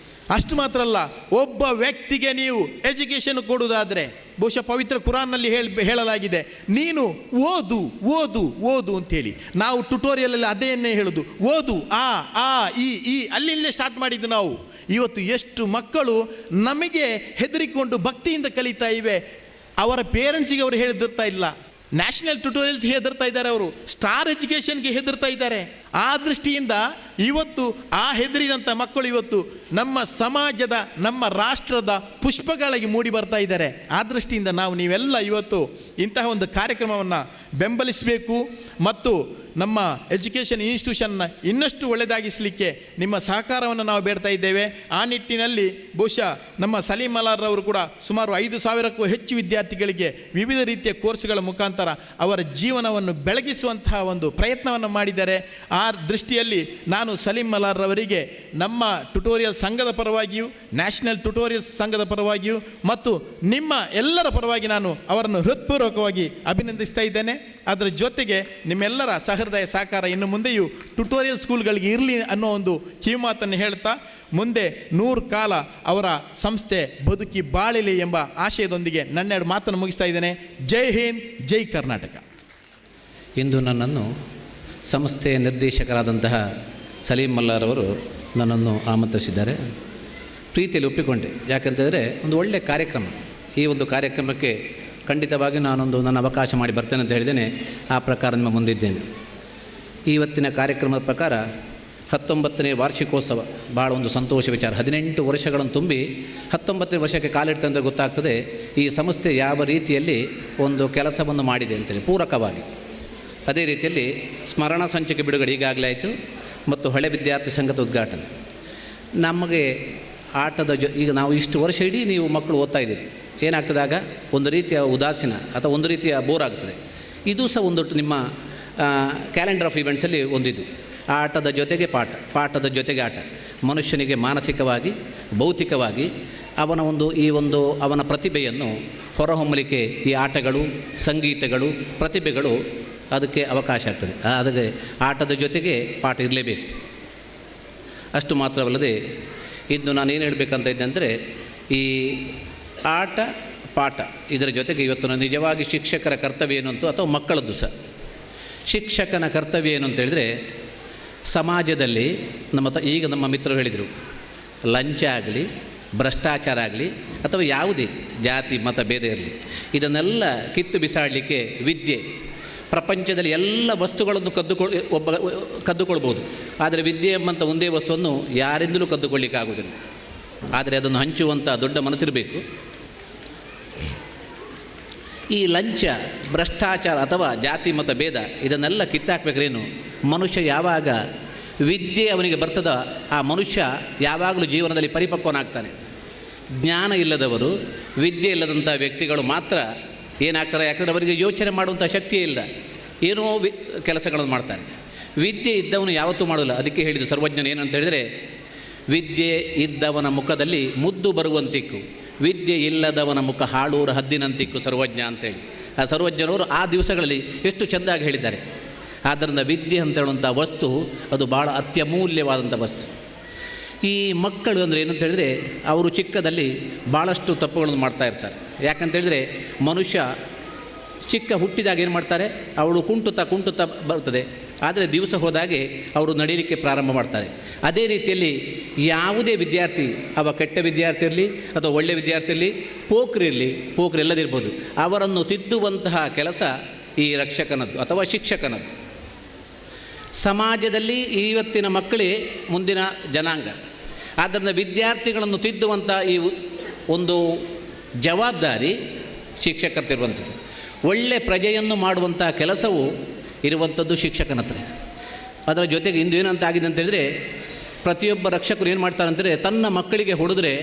ಅಷ್ಟು ಮಾತ್ರ ಅಲ್ಲ, ಒಬ್ಬ ವ್ಯಕ್ತಿಗೆ ನೀವು ಎಜುಕೇಷನ್ ಕೊಡುವುದಾದರೆ, ಬಹುಶಃ ಪವಿತ್ರ ಕುರಾನ್ನಲ್ಲಿ ಹೇಳಲಾಗಿದೆ, ನೀನು ಓದು ಓದು ಓದು ಅಂತೇಳಿ. ನಾವು ಟ್ಯುಟೋರಿಯಲಲ್ಲಿ ಅದೇನೇ ಹೇಳೋದು, ಓದು, ಆ ಈ ಅಲ್ಲಿಂದಲೇ ಸ್ಟಾರ್ಟ್ ಮಾಡಿದ್ದು ನಾವು. ಇವತ್ತು ಎಷ್ಟು ಮಕ್ಕಳು ನಮಗೆ ಹೆದರಿಕೊಂಡು ಭಕ್ತಿಯಿಂದ ಕಲಿತಾ ಇವೆ. ಅವರ ಪೇರೆಂಟ್ಸಿಗೆ ಅವರು ಹೆದರ್ತಾ ಇಲ್ಲ. ನ್ಯಾಷನಲ್ ಟ್ಯುಟೋರಿಯಲ್ಸ್ಗೆ ಹೆದರ್ತಾ ಇದ್ದಾರೆ, ಅವರು ಸ್ಟಾರ್ ಎಜುಕೇಷನ್ಗೆ ಹೆದರ್ತಾ ಇದ್ದಾರೆ. ಆ ದೃಷ್ಟಿಯಿಂದ ಇವತ್ತು ಆ ಹೆದರಿದಂಥ ಮಕ್ಕಳು ಇವತ್ತು ನಮ್ಮ ಸಮಾಜದ, ನಮ್ಮ ರಾಷ್ಟ್ರದ ಪುಷ್ಪಗಳಾಗಿ ಮೂಡಿ ಬರ್ತಾ ಇದ್ದಾರೆ. ಆ ದೃಷ್ಟಿಯಿಂದ ನೀವೆಲ್ಲ ಇವತ್ತು ಇಂತಹ ಒಂದು ಕಾರ್ಯಕ್ರಮವನ್ನು ಬೆಂಬಲಿಸಬೇಕು. ಮತ್ತು ನಮ್ಮ ಎಜುಕೇಷನ್ ಇನ್ಸ್ಟಿಟ್ಯೂಷನ್ನ ಇನ್ನಷ್ಟು ಒಳ್ಳೆಯದಾಗಿಸಲಿಕ್ಕೆ ನಿಮ್ಮ ಸಹಕಾರವನ್ನು ನಾವು ಬೇಡ್ತಾ ಇದ್ದೇವೆ. ಆ ನಿಟ್ಟಿನಲ್ಲಿ ಬಹುಶಃ ನಮ್ಮ ಸಲೀಂ ಮಲಾರ್ರವರು ಕೂಡ ಸುಮಾರು 5,000ಕ್ಕೂ ಹೆಚ್ಚು ವಿದ್ಯಾರ್ಥಿಗಳಿಗೆ ವಿವಿಧ ರೀತಿಯ ಕೋರ್ಸ್ಗಳ ಮುಖಾಂತರ ಅವರ ಜೀವನವನ್ನು ಬೆಳಗಿಸುವಂತಹ ಒಂದು ಪ್ರಯತ್ನವನ್ನು ಮಾಡಿದ್ದಾರೆ. ಆ ದೃಷ್ಟಿಯಲ್ಲಿ ನಾನು ಸಲೀಂ ಮಲಾರ್ರವರಿಗೆ ನಮ್ಮ ಟ್ಯುಟೋರಿಯಲ್ ಸಂಘದ ಪರವಾಗಿಯೂ, ನ್ಯಾಷನಲ್ ಟ್ಯುಟೋರಿಯಲ್ ಸಂಘದ ಪರವಾಗಿಯೂ ಮತ್ತು ನಿಮ್ಮ ಎಲ್ಲರ ಪರವಾಗಿ ನಾನು ಅವರನ್ನು ಹೃತ್ಪೂರ್ವಕವಾಗಿ ಅಭಿನಂದಿಸ್ತಾ ಇದ್ದೇನೆ. ಅದರ ಜೊತೆಗೆ ನಿಮ್ಮೆಲ್ಲರ ಸಹೃದಯ ಸಹಕಾರ ಇನ್ನು ಮುಂದೆಯೂ ಟ್ಯುಟೋರಿಯಲ್ ಸ್ಕೂಲ್ಗಳಿಗೆ ಇರಲಿ ಅನ್ನೋ ಒಂದು ಕಿವಿಮಾತನ್ನು ಹೇಳ್ತಾ, ಮುಂದೆ 100 ಕಾಲ ಅವರ ಸಂಸ್ಥೆ ಬದುಕಿ ಬಾಳಿಲಿ ಎಂಬ ಆಶಯದೊಂದಿಗೆ ನನ್ನೆರಡು ಮಾತನ್ನು ಮುಗಿಸ್ತಾ ಇದ್ದೇನೆ. ಜೈ ಹಿಂದ್, ಜೈ ಕರ್ನಾಟಕ. ಇಂದು ನನ್ನನ್ನು ಸಂಸ್ಥೆಯ ನಿರ್ದೇಶಕರಾದಂತಹ ಸಲೀಂ ಮಲ್ಲಾರವರು ನನ್ನನ್ನು ಆಮಂತ್ರಿಸಿದ್ದಾರೆ. ಪ್ರೀತಿಯಲ್ಲಿ ಒಪ್ಪಿಕೊಂಡೆ. ಯಾಕಂತಂದರೆ ಒಂದು ಒಳ್ಳೆಯ ಕಾರ್ಯಕ್ರಮ. ಈ ಒಂದು ಕಾರ್ಯಕ್ರಮಕ್ಕೆ ಖಂಡಿತವಾಗಿ ನಾನೊಂದು ನನ್ನ ಅವಕಾಶ ಮಾಡಿ ಬರ್ತೇನೆ ಅಂತ ಹೇಳಿದ್ದೇನೆ. ಆ ಪ್ರಕಾರ ನಿಮ್ಮ ಮುಂದಿದ್ದೇನೆ. ಇವತ್ತಿನ ಕಾರ್ಯಕ್ರಮದ ಪ್ರಕಾರ 19ನೇ ವಾರ್ಷಿಕೋತ್ಸವ ಭಾಳ ಒಂದು ಸಂತೋಷ ವಿಚಾರ. 18 ವರ್ಷಗಳನ್ನು ತುಂಬಿ 19ನೇ ವರ್ಷಕ್ಕೆ ಕಾಲಿಡ್ತಂದರೆ ಗೊತ್ತಾಗ್ತದೆ ಈ ಸಂಸ್ಥೆ ಯಾವ ರೀತಿಯಲ್ಲಿ ಒಂದು ಕೆಲಸವನ್ನು ಮಾಡಿದೆ ಅಂತೇಳಿ ಪೂರಕವಾಗಿ. ಅದೇ ರೀತಿಯಲ್ಲಿ ಸ್ಮರಣ ಸಂಚಿಕೆ ಬಿಡುಗಡೆ ಈಗಾಗಲೇ ಆಯಿತು ಮತ್ತು ಹಳೆ ವಿದ್ಯಾರ್ಥಿ ಸಂಘದ ಉದ್ಘಾಟನೆ. ನಮಗೆ ಆಟದ ಈಗ ನಾವು ಇಷ್ಟು ವರ್ಷ ಇಡೀ ನೀವು ಮಕ್ಕಳು ಓದ್ತಾ ಇದ್ದೀರಿ, ಏನಾಗ್ತದಾಗ ಒಂದು ರೀತಿಯ ಉದಾಸೀನ ಅಥವಾ ಒಂದು ರೀತಿಯ ಬೋರ್ ಆಗ್ತದೆ. ಇದು ಸಹ ಒಂದು ನಿಮ್ಮ ಕ್ಯಾಲೆಂಡರ್ ಆಫ್ ಇವೆಂಟ್ಸಲ್ಲಿ ಒಂದಿದು. ಆಟದ ಜೊತೆಗೆ ಪಾಠ, ಪಾಠದ ಜೊತೆಗೆ ಆಟ. ಮನುಷ್ಯನಿಗೆ ಮಾನಸಿಕವಾಗಿ, ಭೌತಿಕವಾಗಿ ಅವನ ಪ್ರತಿಭೆಯನ್ನು ಹೊರಹೊಮ್ಮಲಿಕ್ಕೆ ಈ ಆಟಗಳು, ಸಂಗೀತಗಳು, ಪ್ರತಿಭೆಗಳು ಅದಕ್ಕೆ ಅವಕಾಶ ಆಗ್ತದೆ. ಅದಕ್ಕೆ ಆಟದ ಜೊತೆಗೆ ಪಾಠ ಇರಲೇಬೇಕು. ಅಷ್ಟು ಮಾತ್ರವಲ್ಲದೆ ಇನ್ನು ನಾನೇನು ಹೇಳಬೇಕಂತ ಇದ್ದೆ ಅಂದರೆ, ಈ ಆಟ ಪಾಠ ಇದರ ಜೊತೆಗೆ ಇವತ್ತು ನಾನು ನಿಜವಾಗಿ ಶಿಕ್ಷಕರ ಕರ್ತವ್ಯ ಏನು ಅಂತ, ಅಥವಾ ಮಕ್ಕಳದ್ದು ಸಹ ಶಿಕ್ಷಕನ ಕರ್ತವ್ಯ ಏನು ಅಂತ ಹೇಳಿದರೆ, ಸಮಾಜದಲ್ಲಿ ಈಗ ನಮ್ಮ ಮಿತ್ರರು ಹೇಳಿದರು, ಲಂಚ ಆಗಲಿ, ಭ್ರಷ್ಟಾಚಾರ ಆಗಲಿ, ಅಥವಾ ಯಾವುದೇ ಜಾತಿ ಮತ ಭೇದ ಇರಲಿ, ಇದನ್ನೆಲ್ಲ ಕಿತ್ತು ಬಿಸಾಡಲಿಕ್ಕೆ ವಿದ್ಯೆ. ಪ್ರಪಂಚದಲ್ಲಿ ಎಲ್ಲ ವಸ್ತುಗಳನ್ನು ಕದ್ದುಕೊಳ್ಬೋದು, ಆದರೆ ವಿದ್ಯೆ ಎಂಬಂಥ ಒಂದೇ ವಸ್ತುವನ್ನು ಯಾರಿಂದಲೂ ಕದ್ದುಕೊಳ್ಳಿಕ್ಕಾಗುವುದಿಲ್ಲ. ಆದರೆ ಅದನ್ನು ಹಂಚುವಂಥ ದೊಡ್ಡ ಮನಸ್ಸಿರಬೇಕು. ಈ ಲಂಚ, ಭ್ರಷ್ಟಾಚಾರ ಅಥವಾ ಜಾತಿ ಮತ ಭೇದ ಇದನ್ನೆಲ್ಲ ಕಿತ್ತಾಕ್ಬೇಕ್ರೇನು, ಮನುಷ್ಯ ಯಾವಾಗ ವಿದ್ಯೆ ಅವನಿಗೆ ಬರ್ತದ ಆ ಮನುಷ್ಯ ಯಾವಾಗಲೂ ಜೀವನದಲ್ಲಿ ಪರಿಪಕ್ವನಾಗ್ತಾನೆ. ಜ್ಞಾನ ಇಲ್ಲದವರು, ವಿದ್ಯೆ ಇಲ್ಲದಂಥ ವ್ಯಕ್ತಿಗಳು ಮಾತ್ರ ಏನಾಗ್ತಾರೆ, ಯಾಕಂದರೆ ಅವರಿಗೆ ಯೋಚನೆ ಮಾಡುವಂಥ ಶಕ್ತಿಯೇ ಇಲ್ಲ, ಏನೋ ಕೆಲಸಗಳನ್ನು ಮಾಡ್ತಾರೆ. ವಿದ್ಯೆ ಇದ್ದವನು ಯಾವತ್ತೂ ಮಾಡೋಲ್ಲ. ಅದಕ್ಕೆ ಹೇಳಿದ್ದು ಸರ್ವಜ್ಞನು ಏನಂತ ಹೇಳಿದರೆ, ವಿದ್ಯೆ ಇದ್ದವನ ಮುಖದಲ್ಲಿ ಮುದ್ದು ಬರುವಂತಿಕ್ಕು, ವಿದ್ಯೆ ಇಲ್ಲದವನ ಮುಖ ಹಾಳೂರ ಹದ್ದಿನಂತಿಕ್ಕು ಸರ್ವಜ್ಞ ಅಂತೇಳಿ. ಆ ಸರ್ವಜ್ಞನವರು ಆ ದಿವಸಗಳಲ್ಲಿ ಎಷ್ಟು ಚೆಂದಾಗಿ ಹೇಳಿದ್ದಾರೆ. ಆದ್ದರಿಂದ ವಿದ್ಯೆ ಅಂತ ಹೇಳುವಂಥ ವಸ್ತು ಅದು ಭಾಳ ಅತ್ಯಮೂಲ್ಯವಾದಂಥ ವಸ್ತು. ಈ ಮಕ್ಕಳು ಅಂದರೆ ಏನಂತ ಹೇಳಿದರೆ, ಅವರು ಚಿಕ್ಕದಲ್ಲಿ ಭಾಳಷ್ಟು ತಪ್ಪುಗಳನ್ನು ಮಾಡ್ತಾ ಇರ್ತಾರೆ. ಯಾಕಂತೇಳಿದರೆ ಮನುಷ್ಯ ಚಿಕ್ಕ ಹುಟ್ಟಿದಾಗ ಏನು ಮಾಡ್ತಾರೆ, ಅವಳು ಕುಂಟುತ್ತಾ ಬರ್ತದೆ. ಆದರೆ ದಿವಸ ಹೋದಾಗೆ ಅವರು ನಡೀಲಿಕ್ಕೆ ಪ್ರಾರಂಭ ಮಾಡ್ತಾರೆ. ಅದೇ ರೀತಿಯಲ್ಲಿ ಯಾವುದೇ ವಿದ್ಯಾರ್ಥಿ, ಅವ ಕೆಟ್ಟ ವಿದ್ಯಾರ್ಥಿ ಇರಲಿ ಅಥವಾ ಒಳ್ಳೆಯ ವಿದ್ಯಾರ್ಥಿ ಇರಲಿ, ಪೋಖ್ರಿ ಎಲ್ಲದಿರ್ಬೋದು, ಅವರನ್ನು ತಿದ್ದುವಂತಹ ಕೆಲಸ ಈ ರಕ್ಷಕನದ್ದು ಅಥವಾ ಶಿಕ್ಷಕನದ್ದು. ಸಮಾಜದಲ್ಲಿ ಇವತ್ತಿನ ಮಕ್ಕಳೇ ಮುಂದಿನ ಜನಾಂಗ. ಆದ್ದರಿಂದ ವಿದ್ಯಾರ್ಥಿಗಳನ್ನು ತಿದ್ದುವಂಥ ಈ ಒಂದು ಜವಾಬ್ದಾರಿ ಶಿಕ್ಷಕರ್ತಿರುವಂಥದ್ದು. ಒಳ್ಳೆಯ ಪ್ರಜೆಯನ್ನು ಮಾಡುವಂಥ ಕೆಲಸವು ಇರುವಂಥದ್ದು ಶಿಕ್ಷಕನ ಹತ್ರ. ಅದರ ಜೊತೆಗೆ ಇಂದು ಏನಂತ ಆಗಿದೆ ಅಂತೇಳಿದರೆ, ಪ್ರತಿಯೊಬ್ಬ ರಕ್ಷಕರು ಏನು ಮಾಡ್ತಾರೆ ಅಂತಂದರೆ, ತನ್ನ ಮಕ್ಕಳಿಗೆ ಹೊಡೆದ್ರೆ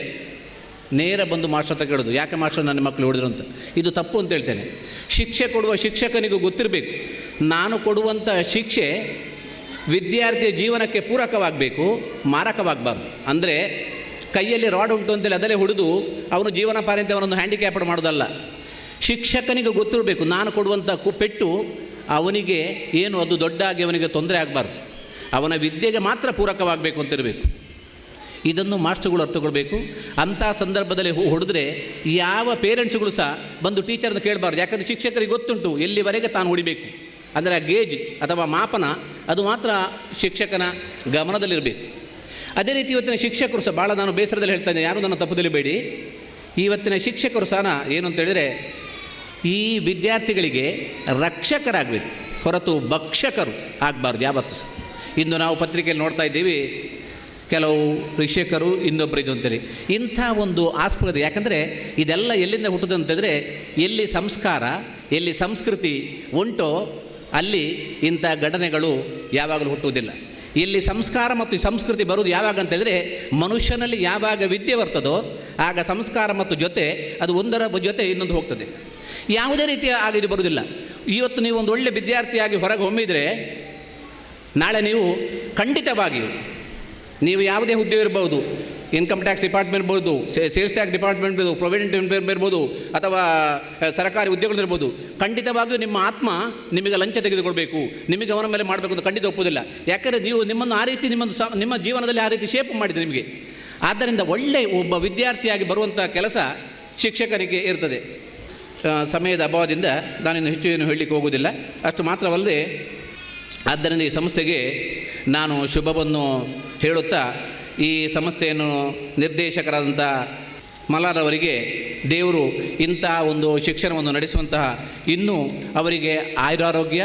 ನೇರ ಬಂದು ಮಾಸ್ಟರ್ ಹತ್ರ ಕೇಳೋದು, ಯಾಕೆ ಮಾಸ್ಟರ್ ನನ್ನ ಮಕ್ಕಳು ಹೊಡೆದ್ರು ಅಂತ. ಇದು ತಪ್ಪು ಅಂತ ಹೇಳ್ತೇನೆ. ಶಿಕ್ಷೆ ಕೊಡುವ ಶಿಕ್ಷಕನಿಗೂ ಗೊತ್ತಿರಬೇಕು, ನಾನು ಕೊಡುವಂಥ ಶಿಕ್ಷೆ ವಿದ್ಯಾರ್ಥಿಯ ಜೀವನಕ್ಕೆ ಪೂರಕವಾಗಬೇಕು, ಮಾರಕವಾಗಬಾರ್ದು. ಅಂದರೆ ಕೈಯಲ್ಲಿ ರಾಡ್ ಉಂಟು ಅಂತೇಳಿ ಅದಲ್ಲೇ ಹೊಡೆದು ಅವನು ಜೀವನ ಪಾರ್ಯಂತೆ ಅವನನ್ನು ಹ್ಯಾಂಡಿಕ್ಯಾಪ್ಡ್ ಮಾಡೋದಲ್ಲ. ಶಿಕ್ಷಕನಿಗೆ ಗೊತ್ತಿರಬೇಕು, ನಾನು ಕೊಡುವಂಥ ಪೆಟ್ಟು ಅವನಿಗೆ ಏನು ಅದು ದೊಡ್ಡಾಗಿ ಅವನಿಗೆ ತೊಂದರೆ ಆಗಬಾರ್ದು, ಅವನ ವಿದ್ಯೆಗೆ ಮಾತ್ರ ಪೂರಕವಾಗಬೇಕು ಅಂತಿರಬೇಕು. ಇದನ್ನು ಮಾಸ್ಟರ್ಗಳು ಅರ್ಥಕೊಳ್ಬೇಕು. ಅಂಥ ಸಂದರ್ಭದಲ್ಲಿ ಹೊಡೆದ್ರೆ ಯಾವ ಪೇರೆಂಟ್ಸ್ಗಳು ಸಹ ಬಂದು ಟೀಚರ್ನ ಕೇಳಬಾರ್ದು. ಯಾಕಂದರೆ ಶಿಕ್ಷಕರಿಗೆ ಗೊತ್ತುಂಟು ಎಲ್ಲಿವರೆಗೆ ತಾನು ಹೊಡಿಬೇಕು. ಅಂದರೆ ಆ ಗೇಜ್ ಅಥವಾ ಮಾಪನ ಅದು ಮಾತ್ರ ಶಿಕ್ಷಕನ ಗಮನದಲ್ಲಿರಬೇಕು. ಅದೇ ರೀತಿ ಇವತ್ತಿನ ಶಿಕ್ಷಕರು ಸಹ ಭಾಳ, ನಾನು ಬೇಸರದಲ್ಲಿ ಹೇಳ್ತಾನೆ, ಯಾರೂ ನನ್ನ ತಪ್ಪು ಬೇಡಿ, ಇವತ್ತಿನ ಶಿಕ್ಷಕರು ಸಹ ಏನು ಅಂತೇಳಿದರೆ, ಈ ವಿದ್ಯಾರ್ಥಿಗಳಿಗೆ ರಕ್ಷಕರಾಗಬೇಕು ಹೊರತು ಭಕ್ಷಕರು ಆಗಬಾರ್ದು ಯಾವತ್ತೂ ಸಹ. ಇಂದು ನಾವು ಪತ್ರಿಕೆಯಲ್ಲಿ ನೋಡ್ತಾ ಇದ್ದೀವಿ, ಕೆಲವು ಶಿಕ್ಷಕರು ಇನ್ನೊಬ್ಬರು ಇದು ಅಂತೇಳಿ. ಇಂಥ ಒಂದು ಆಸ್ಪದ, ಯಾಕಂದರೆ ಇದೆಲ್ಲ ಎಲ್ಲಿಂದ ಹುಟ್ಟುತ್ತೆ ಅಂತಂದರೆ, ಎಲ್ಲಿ ಸಂಸ್ಕಾರ, ಎಲ್ಲಿ ಸಂಸ್ಕೃತಿ ಉಂಟೋ ಅಲ್ಲಿ ಇಂಥ ಘಟನೆಗಳು ಯಾವಾಗಲೂ ಹುಟ್ಟುವುದಿಲ್ಲ. ಇಲ್ಲಿ ಸಂಸ್ಕಾರ ಮತ್ತು ಸಂಸ್ಕೃತಿ ಬರುವುದು ಯಾವಾಗ ಅಂತಂದರೆ, ಮನುಷ್ಯನಲ್ಲಿ ಯಾವಾಗ ವಿದ್ಯೆ ಬರ್ತದೋ ಆಗ ಸಂಸ್ಕಾರ ಮತ್ತು ಜೊತೆ ಅದು ಒಂದರ ಜೊತೆ ಇನ್ನೊಂದು ಹೋಗ್ತದೆ. ಯಾವುದೇ ರೀತಿಯ ಆಗ ಇದು ಬರುವುದಿಲ್ಲ. ಇವತ್ತು ನೀವು ಒಂದು ಒಳ್ಳೆ ವಿದ್ಯಾರ್ಥಿಯಾಗಿ ಹೊರಗೆ ಹೊಮ್ಮಿದರೆ ನಾಳೆ ನೀವು ಖಂಡಿತವಾಗಿಯೂ ನೀವು ಯಾವುದೇ ಹುದ್ದೆ ಇರ್ಬೋದು, ಇನ್ಕಮ್ ಟ್ಯಾಕ್ಸ್ ಡಿಪಾರ್ಟ್ಮೆಂಟ್ ಇರ್ಬೋದು, ಸೇಲ್ಸ್ ಟ್ಯಾಕ್ಸ್ ಡಿಪಾರ್ಟ್ಮೆಂಟ್ ಇರ್ಬೋದು, ಪ್ರೊವಿಡೆಂಟ್ ಇರ್ಬೋದು, ಅಥವಾ ಸರ್ಕಾರಿ ಉದ್ಯೋಗಗಳಿರ್ಬೋದು, ಖಂಡಿತವಾಗಿಯೂ ನಿಮ್ಮ ಆತ್ಮ ನಿಮಗೆ ಲಂಚ ತೆಗೆದುಕೊಳ್ಬೇಕು, ನಿಮಗೆ ಅವನ ಮೇಲೆ ಮಾಡಬೇಕು ಅಂತ ಖಂಡಿತ ಒಪ್ಪುವುದಿಲ್ಲ. ಯಾಕಂದರೆ ನೀವು ನಿಮ್ಮನ್ನು ಆ ರೀತಿ ನಿಮ್ಮ ಜೀವನದಲ್ಲಿ ಆ ರೀತಿ ಶೇಪ್ ಮಾಡಿದೆ ನಿಮಗೆ. ಆದ್ದರಿಂದ ಒಳ್ಳೆಯ ಒಬ್ಬ ವಿದ್ಯಾರ್ಥಿಯಾಗಿ ಬರುವಂಥ ಕೆಲಸ ಶಿಕ್ಷಕರಿಗೆ ಇರ್ತದೆ. ಸಮಯದ ಅಭಾವದಿಂದ ನಾನಿನ್ನು ಹೆಚ್ಚು ಏನು ಹೇಳಲಿಕ್ಕೆ ಹೋಗುವುದಿಲ್ಲ. ಅಷ್ಟು ಮಾತ್ರವಲ್ಲದೆ, ಆದ್ದರಿಂದ ಈ ಸಂಸ್ಥೆಗೆ ನಾನು ಶುಭವನ್ನು ಹೇಳುತ್ತಾ, ಈ ಸಂಸ್ಥೆಯನ್ನು ನಿರ್ದೇಶಕರಾದಂಥ ಮಲ್ಲಾರವರಿಗೆ ದೇವರು ಇಂಥ ಒಂದು ಶಿಕ್ಷಣವನ್ನು ನಡೆಸುವಂತಹ ಇನ್ನೂ ಅವರಿಗೆ ಆಯುರಾರೋಗ್ಯ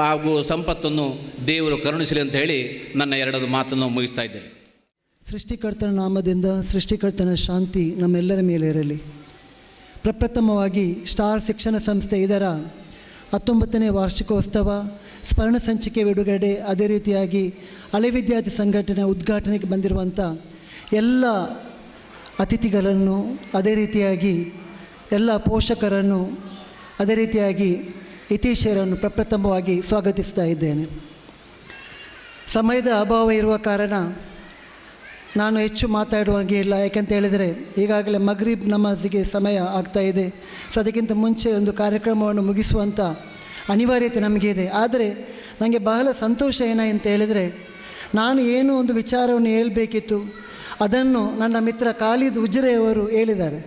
ಹಾಗೂ ಸಂಪತ್ತನ್ನು ದೇವರು ಕರುಣಿಸಲಿ ಅಂತ ಹೇಳಿ ನನ್ನ ಎರಡದು ಮಾತನ್ನು ಮುಗಿಸ್ತಾ ಇದ್ದೇನೆ. ಸೃಷ್ಟಿಕರ್ತನ ನಾಮದಿಂದ ಸೃಷ್ಟಿಕರ್ತನ ಶಾಂತಿ ನಮ್ಮೆಲ್ಲರ ಮೇಲೆ ಇರಲಿ. ಪ್ರಪ್ರಥಮವಾಗಿ ಸ್ಟಾರ್ ಶಿಕ್ಷಣ ಸಂಸ್ಥೆ ಇದರ 19ನೇ ವಾರ್ಷಿಕೋತ್ಸವ, ಸ್ಮರಣ ಸಂಚಿಕೆ ಬಿಡುಗಡೆ, ಅದೇ ರೀತಿಯಾಗಿ ಹಳೆ ವಿದ್ಯಾರ್ಥಿ ಸಂಘಟನೆ ಉದ್ಘಾಟನೆಗೆ ಬಂದಿರುವಂಥ ಎಲ್ಲ ಅತಿಥಿಗಳನ್ನು, ಅದೇ ರೀತಿಯಾಗಿ ಎಲ್ಲ ಪೋಷಕರನ್ನು, ಅದೇ ರೀತಿಯಾಗಿ ಹಿತೈಷಿಯರನ್ನು ಪ್ರಪ್ರಥಮವಾಗಿ ಸ್ವಾಗತಿಸ್ತಾ ಇದ್ದೇನೆ. ಸಮಯದ ಅಭಾವ ಇರುವ ಕಾರಣ ನಾನು ಹೆಚ್ಚು ಮಾತಾಡುವಾಗೆ ಇಲ್ಲ. ಯಾಕೆಂತ ಹೇಳಿದರೆ ಈಗಾಗಲೇ ಮಗ್ರಿಬ್ ನಮಾಜಿಗೆ ಸಮಯ ಆಗ್ತಾ ಇದೆ. ಸೊ ಅದಕ್ಕಿಂತ ಮುಂಚೆ ಒಂದು ಕಾರ್ಯಕ್ರಮವನ್ನು ಮುಗಿಸುವಂಥ ಅನಿವಾರ್ಯತೆ ನಮಗೆ ಇದೆ. ಆದರೆ ನನಗೆ ಬಹಳ ಸಂತೋಷ ಏನಂತ ಹೇಳಿದರೆ, ನಾನು ಏನು ಒಂದು ವಿಚಾರವನ್ನು ಹೇಳಬೇಕಿತ್ತು ಅದನ್ನು ನನ್ನ ಮಿತ್ರ ಖಾಲಿದ್ ಉಜ್ರೆಯವರು ಹೇಳಿದ್ದಾರೆ.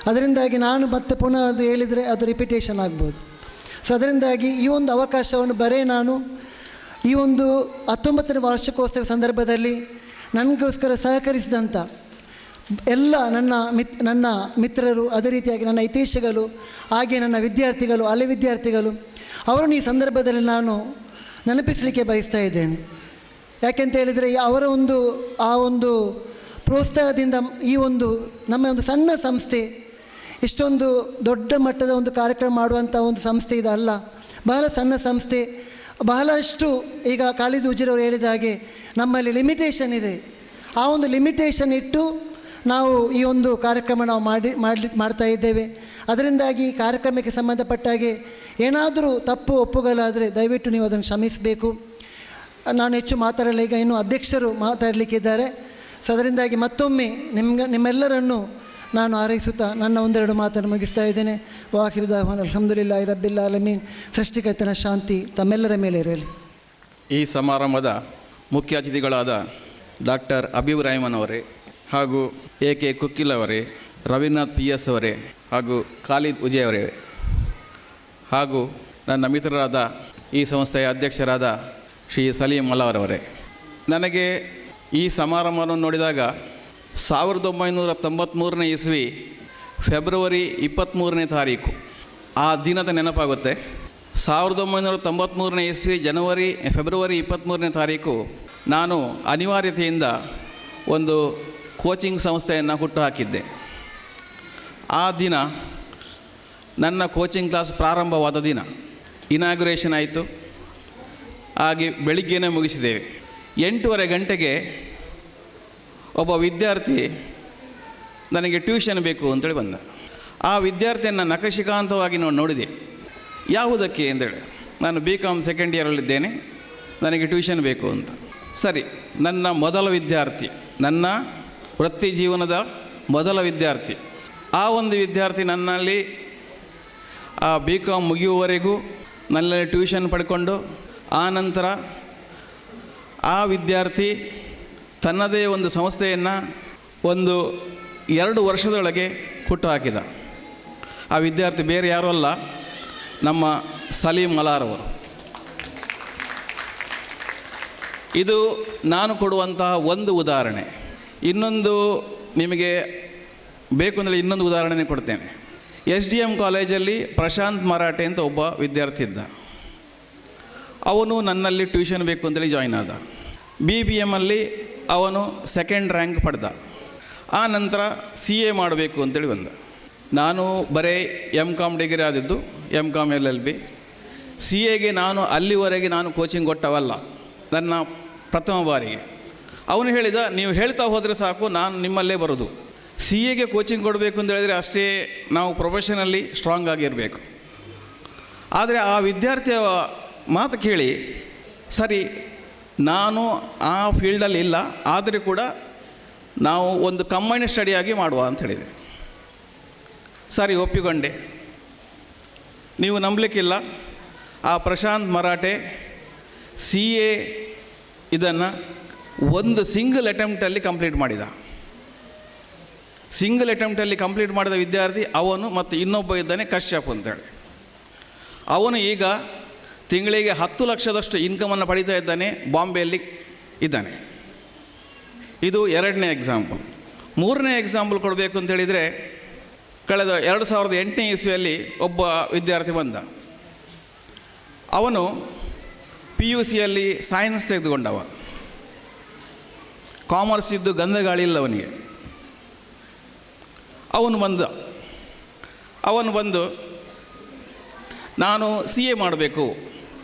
ಅದರಿಂದಾಗಿ ನಾನು ಮತ್ತೆ ಪುನಃ ಅದು ಹೇಳಿದರೆ ಅದು ರಿಪಿಟೇಷನ್ ಆಗ್ಬೋದು. ಸೊ ಅದರಿಂದಾಗಿ ಈ ಒಂದು ಅವಕಾಶವನ್ನು ನಾನು ಈ ಒಂದು 19ನೇ ವಾರ್ಷಿಕೋತ್ಸವ ಸಂದರ್ಭದಲ್ಲಿ ನನಗೋಸ್ಕರ ಸಹಕರಿಸಿದಂಥ ಎಲ್ಲ ನನ್ನ ಮಿತ್ರರು, ಅದೇ ರೀತಿಯಾಗಿ ನನ್ನ ಹಿತೈಷಿಗಳು, ಹಾಗೆ ನನ್ನ ವಿದ್ಯಾರ್ಥಿಗಳು, ಹಳೆ ವಿದ್ಯಾರ್ಥಿಗಳು, ಅವರನ್ನು ಈ ಸಂದರ್ಭದಲ್ಲಿ ನಾನು ನೆನಪಿಸಲಿಕ್ಕೆ ಬಯಸ್ತಾ ಇದ್ದೇನೆ. ಯಾಕೆಂತ ಹೇಳಿದರೆ ಅವರ ಆ ಒಂದು ಪ್ರೋತ್ಸಾಹದಿಂದ ಈ ನಮ್ಮ ಒಂದು ಸಣ್ಣ ಸಂಸ್ಥೆ ಇಷ್ಟೊಂದು ದೊಡ್ಡ ಮಟ್ಟದ ಒಂದು ಕಾರ್ಯಕ್ರಮ ಮಾಡುವಂಥ ಒಂದು ಸಂಸ್ಥೆ ಇದಲ್ಲ. ಬಹಳ ಸಣ್ಣ ಸಂಸ್ಥೆ. ಬಹಳಷ್ಟು ಈಗ ಖಾಲಿದ್ ಉಜಿರವರು ಹೇಳಿದ ಹಾಗೆ ನಮ್ಮಲ್ಲಿ ಲಿಮಿಟೇಷನ್ ಇದೆ. ಆ ಒಂದು ಲಿಮಿಟೇಷನ್ ಇಟ್ಟು ನಾವು ಈ ಒಂದು ಕಾರ್ಯಕ್ರಮ ನಾವು ಮಾಡ್ತಾ ಇದ್ದೇವೆ. ಅದರಿಂದಾಗಿ ಈ ಕಾರ್ಯಕ್ರಮಕ್ಕೆ ಸಂಬಂಧಪಟ್ಟಾಗೆ ಏನಾದರೂ ತಪ್ಪು ಒಪ್ಪುಗಳಾದರೆ ದಯವಿಟ್ಟು ನೀವು ಅದನ್ನು ಕ್ಷಮಿಸಬೇಕು. ನಾನು ಹೆಚ್ಚು ಮಾತಾಡಲ್ಲ, ಈಗ ಇನ್ನೂ ಅಧ್ಯಕ್ಷರು ಮಾತಾಡಲಿಕ್ಕಿದ್ದಾರೆ. ಸೊ ಅದರಿಂದಾಗಿ ಮತ್ತೊಮ್ಮೆ ನಿಮ್ಮೆಲ್ಲರನ್ನು ನಾನು ಹಾರೈಸುತ್ತಾ ನನ್ನ ಒಂದೆರಡು ಮಾತನ್ನು ಮುಗಿಸ್ತಾ ಇದ್ದೇನೆ. ವಾಹಿರುದಾಹ್ವಾನ್ ಅಲ್ಹಮ್ದುಲಿಲ್ಲಾಹಿ ರಬ್ಬಿಲ್ ಆಲಮೀನ್. ಸೃಷ್ಟಿಕರ್ತನ ಶಾಂತಿ ತಮ್ಮೆಲ್ಲರ ಮೇಲೆ ಇರಲಿ. ಈ ಸಮಾರಂಭದ ಮುಖ್ಯ ಅತಿಥಿಗಳಾದ ಡಾಕ್ಟರ್ ಅಬೀಬ್ ರಹಮಾನ್ ಅವರೇ ಹಾಗೂ AK ಕುಕ್ಕಿಲ್ ಅವರೇ, ರವೀಂದ್ರನಾಥ್ PS ಅವರೇ ಹಾಗೂ ಖಾಲಿದ್ ಉಜಯ್ ಅವರೇ ಹಾಗೂ ನನ್ನ ಮಿತ್ರರಾದ ಈ ಸಂಸ್ಥೆಯ ಅಧ್ಯಕ್ಷರಾದ ಶ್ರೀ ಸಲೀಂ ಮಲ್ಲಾರವರೇ, ನನಗೆ ಈ ಸಮಾರಂಭವನ್ನು ನೋಡಿದಾಗ 1993ನೇ ಇಸ್ವಿ ಫೆಬ್ರವರಿ 23ನೇ ತಾರೀಕು ಆ ದಿನದ ನೆನಪಾಗುತ್ತೆ. 1993ನೇ ಇಸ್ವಿ ಫೆಬ್ರವರಿ 23ನೇ ತಾರೀಕು ನಾನು ಅನಿವಾರ್ಯತೆಯಿಂದ ಒಂದು ಕೋಚಿಂಗ್ ಸಂಸ್ಥೆಯನ್ನು ಹುಟ್ಟುಹಾಕಿದ್ದೆ. ಆ ದಿನ ನನ್ನ ಕೋಚಿಂಗ್ ಕ್ಲಾಸ್ ಪ್ರಾರಂಭವಾದ ದಿನ. ಇನಾಗ್ಯುರೇಷನ್ ಆಯಿತು, ಹಾಗೆ ಬೆಳಿಗ್ಗೆನೇ ಮುಗಿಸಿದ್ದೇವೆ. 8:30 ಗಂಟೆಗೆ ಒಬ್ಬ ವಿದ್ಯಾರ್ಥಿ ನನಗೆ ಟ್ಯೂಷನ್ ಬೇಕು ಅಂತೇಳಿ ಬಂದ. ಆ ವಿದ್ಯಾರ್ಥಿಯನ್ನು ನಖಶಿಖಾಂತವಾಗಿ ನಾನು ನೋಡಿದೆ. ಯಾವುದಕ್ಕೆ ಅಂತೇಳಿ, ನಾನು BCom ಸೆಕೆಂಡ್ ಇಯರಲ್ಲಿದ್ದೇನೆ, ನನಗೆ ಟ್ಯೂಷನ್ ಬೇಕು ಅಂತ. ಸರಿ, ನನ್ನ ಮೊದಲ ವಿದ್ಯಾರ್ಥಿ, ನನ್ನ ವೃತ್ತಿ ಜೀವನದ ಮೊದಲ ವಿದ್ಯಾರ್ಥಿ. ಆ ಒಂದು ವಿದ್ಯಾರ್ಥಿ ನನ್ನಲ್ಲಿ ಆ BCom ಮುಗಿಯುವವರೆಗೂ ನನ್ನಲ್ಲಿ ಟ್ಯೂಷನ್ ಪಡ್ಕೊಂಡು, ಆ ನಂತರ ಆ ವಿದ್ಯಾರ್ಥಿ ತನ್ನದೇ ಒಂದು ಸಂಸ್ಥೆಯನ್ನು 2 ವರ್ಷದೊಳಗೆ ಹುಟ್ಟುಹಾಕಿದ. ಆ ವಿದ್ಯಾರ್ಥಿ ಬೇರೆ ಯಾರೂ ಅಲ್ಲ, ನಮ್ಮ ಸಲೀಂ ಮಲ್ಲಾರವರು. ಇದು ನಾನು ಕೊಡುವಂತಹ ಒಂದು ಉದಾಹರಣೆ. ಇನ್ನೊಂದು ನಿಮಗೆ ಬೇಕು ಅಂದರೆ ಇನ್ನೊಂದು ಉದಾಹರಣೆ ಕೊಡ್ತೇನೆ. SDM ಕಾಲೇಜಲ್ಲಿ ಪ್ರಶಾಂತ್ ಮರಾಠೆ ಅಂತ ಒಬ್ಬ ವಿದ್ಯಾರ್ಥಿ ಇದ್ದ. ಅವನು ನನ್ನಲ್ಲಿ ಟ್ಯೂಷನ್ ಬೇಕು ಅಂತೇಳಿ ಜಾಯ್ನ್ ಆದ. BBMಲ್ಲಿ ಅವನು 2nd ರ್ಯಾಂಕ್ ಪಡೆದ. ಆ ನಂತರ CA ಮಾಡಬೇಕು ಅಂತೇಳಿ ಬಂದ. ನಾನು ಬರೀ MCom ಡಿಗ್ರಿ ಆದಿದ್ದು, MCom LLB. CAಗೆ ನಾನು ಅಲ್ಲಿವರೆಗೆ ನಾನು ಕೋಚಿಂಗ್ ಕೊಟ್ಟವಲ್ಲ, ನನ್ನ ಪ್ರಥಮ ಬಾರಿಗೆ. ಅವನು ಹೇಳಿದ, ನೀವು ಹೇಳ್ತಾ ಹೋದರೆ ಸಾಕು, ನಾನು ನಿಮ್ಮಲ್ಲೇ ಬರೋದು. CAಗೆ ಕೋಚಿಂಗ್ ಕೊಡಬೇಕು ಅಂತ ಹೇಳಿದರೆ ಅಷ್ಟೇ ನಾವು ಪ್ರೊಫೆಷನಲ್ಲಿ ಸ್ಟ್ರಾಂಗ್ ಆಗಿರಬೇಕು. ಆದರೆ ಆ ವಿದ್ಯಾರ್ಥಿಯ ಮಾತು ಕೇಳಿ, ಸರಿ ನಾನು ಆ ಫೀಲ್ಡಲ್ಲಿ ಇಲ್ಲ, ಆದರೆ ಕೂಡ ನಾವು ಒಂದು ಕಂಬೈನ್ ಸ್ಟಡಿಯಾಗಿ ಮಾಡುವ ಅಂತ ಹೇಳಿದೆ. ಸರಿ ಒಪ್ಪಿಕೊಂಡೆ. ನೀವು ನಂಬಲಿಕ್ಕಿಲ್ಲ, ಆ ಪ್ರಶಾಂತ್ ಮರಾಠೆ CA ಇದನ್ನು ಒಂದು ಸಿಂಗಲ್ ಅಟೆಂಪ್ಟಲ್ಲಿ ಕಂಪ್ಲೀಟ್ ಮಾಡಿದ. ಸಿಂಗಲ್ ಅಟೆಂಪ್ಟಲ್ಲಿ ಕಂಪ್ಲೀಟ್ ಮಾಡಿದ ವಿದ್ಯಾರ್ಥಿ ಅವನು, ಮತ್ತು ಇನ್ನೊಬ್ಬ ಇದ್ದಾನೆ ಕಶ್ಯಪ್ ಅಂತೇಳಿ. ಅವನು ಈಗ ತಿಂಗಳಿಗೆ 10 ಲಕ್ಷದಷ್ಟು ಇನ್ಕಮನ್ನು ಪಡೀತಾ ಇದ್ದಾನೆ, ಬಾಂಬೆಯಲ್ಲಿ ಇದ್ದಾನೆ. ಇದು 2ನೇ ಎಕ್ಸಾಂಪಲ್. 3ನೇ ಎಕ್ಸಾಂಪಲ್ ಕೊಡಬೇಕು ಅಂತೇಳಿದರೆ, ಕಳೆದ 2008ನೇ ಇಸ್ವಿಯಲ್ಲಿ ಒಬ್ಬ ವಿದ್ಯಾರ್ಥಿ ಬಂದ. ಅವನು PUCಯಲ್ಲಿ ಸೈನ್ಸ್ ತೆಗೆದುಕೊಂಡವ. ಕಾಮರ್ಸ್ ಇದ್ದು ಗಂಧಗಾಳಿ ಇಲ್ಲ ಅವನಿಗೆ. ಅವನು ಬಂದು ನಾನು CA ಮಾಡಬೇಕು,